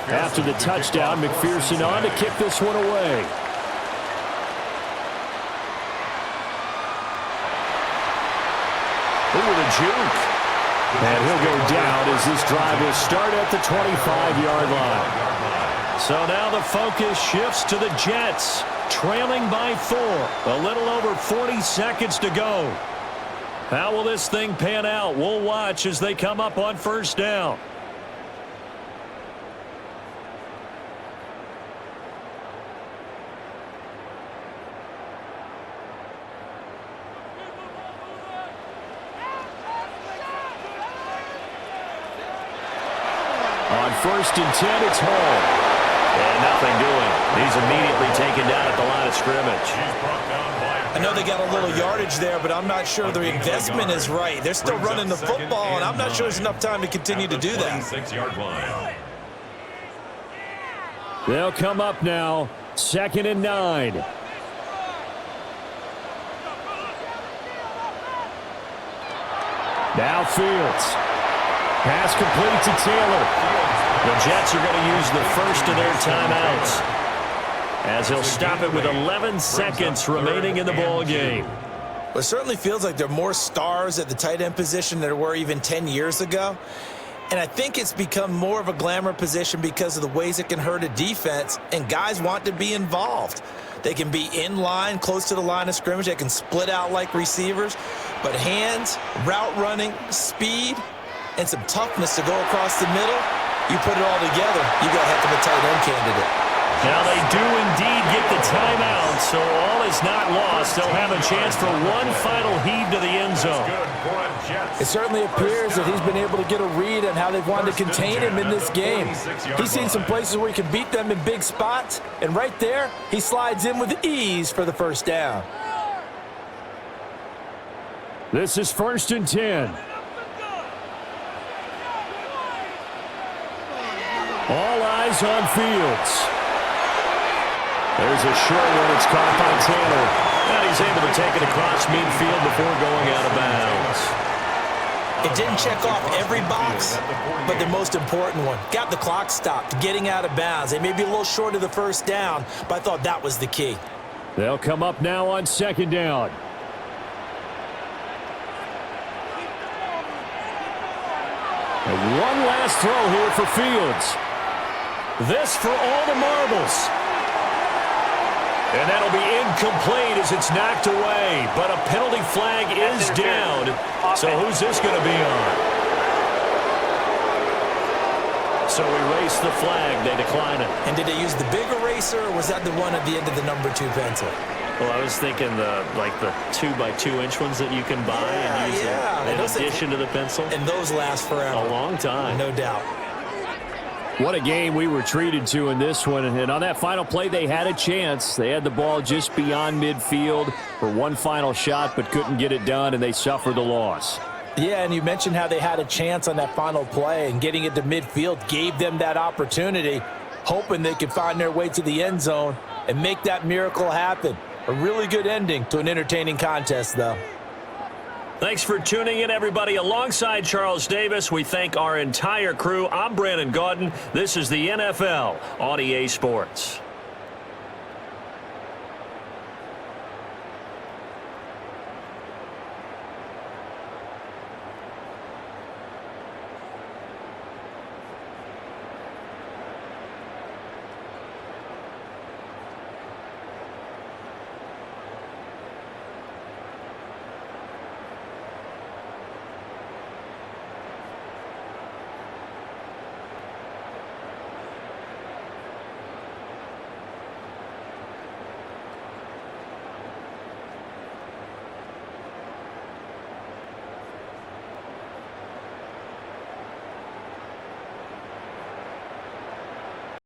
After the touchdown, McPherson on to kick this one away. Ooh, the juke. And he'll go down as this drive will start at the 25-yard line. So now the focus shifts to the Jets, trailing by 4. A little over 40 seconds to go. How will this thing pan out? We'll watch as they come up on 1st down. On 1st and 10, it's Hall. And nothing doing. He's immediately taken down at the line of scrimmage. I know they got a little yardage there, but I'm not sure the investment is right. They're still running the football, and I'm not sure there's enough time to continue to do that. 26-yard line. They'll come up now, 2nd and 9. Now Fields. Pass complete to Taylor. The Jets are going to use the first of their timeouts, as he'll stop it with 11 seconds remaining in the ball game. Well, it certainly feels like there are more stars at the tight end position than there were even 10 years ago. And I think it's become more of a glamour position because of the ways it can hurt a defense, and guys want to be involved. They can be in line, close to the line of scrimmage. They can split out like receivers. But hands, route running, speed, and some toughness to go across the middle, you put it all together, you got a heck of a tight end candidate. Now they do indeed get the timeout, so all is not lost. They'll have a chance for one final heave to the end zone. It certainly appears that he's been able to get a read on how they've wanted to contain him in this game. He's seen some places where he can beat them in big spots, and right there, he slides in with ease for the first down. This is 1st and 10. All eyes on Fields. There's a short one. It's caught by Taylor. And he's able to take it across midfield before going out of bounds. It didn't check off every box, but the most important one. Got the clock stopped, getting out of bounds. They may be a little short of the first down, but I thought that was the key. They'll come up now on 2nd down. And one last throw here for Fields. This for all the marbles. And that'll be incomplete as it's knocked away. But a penalty flag is down. So who's this going to be on? So erase the flag. They decline it. And did they use the big eraser, or was that the one at the end of the number 2 pencil? Well, I was thinking the 2x2-inch ones that you can buy and use in addition to the pencil. And those last forever. A long time. No doubt. What a game we were treated to in this one. And on that final play, they had a chance. They had the ball just beyond midfield for one final shot, but couldn't get it done, and they suffered the loss. Yeah, and you mentioned how they had a chance on that final play, and getting it to midfield gave them that opportunity, hoping they could find their way to the end zone and make that miracle happen. A really good ending to an entertaining contest, though. Thanks for tuning in, everybody. Alongside Charles Davis, we thank our entire crew. I'm Brandon Gaudin. This is the NFL on EA Sports.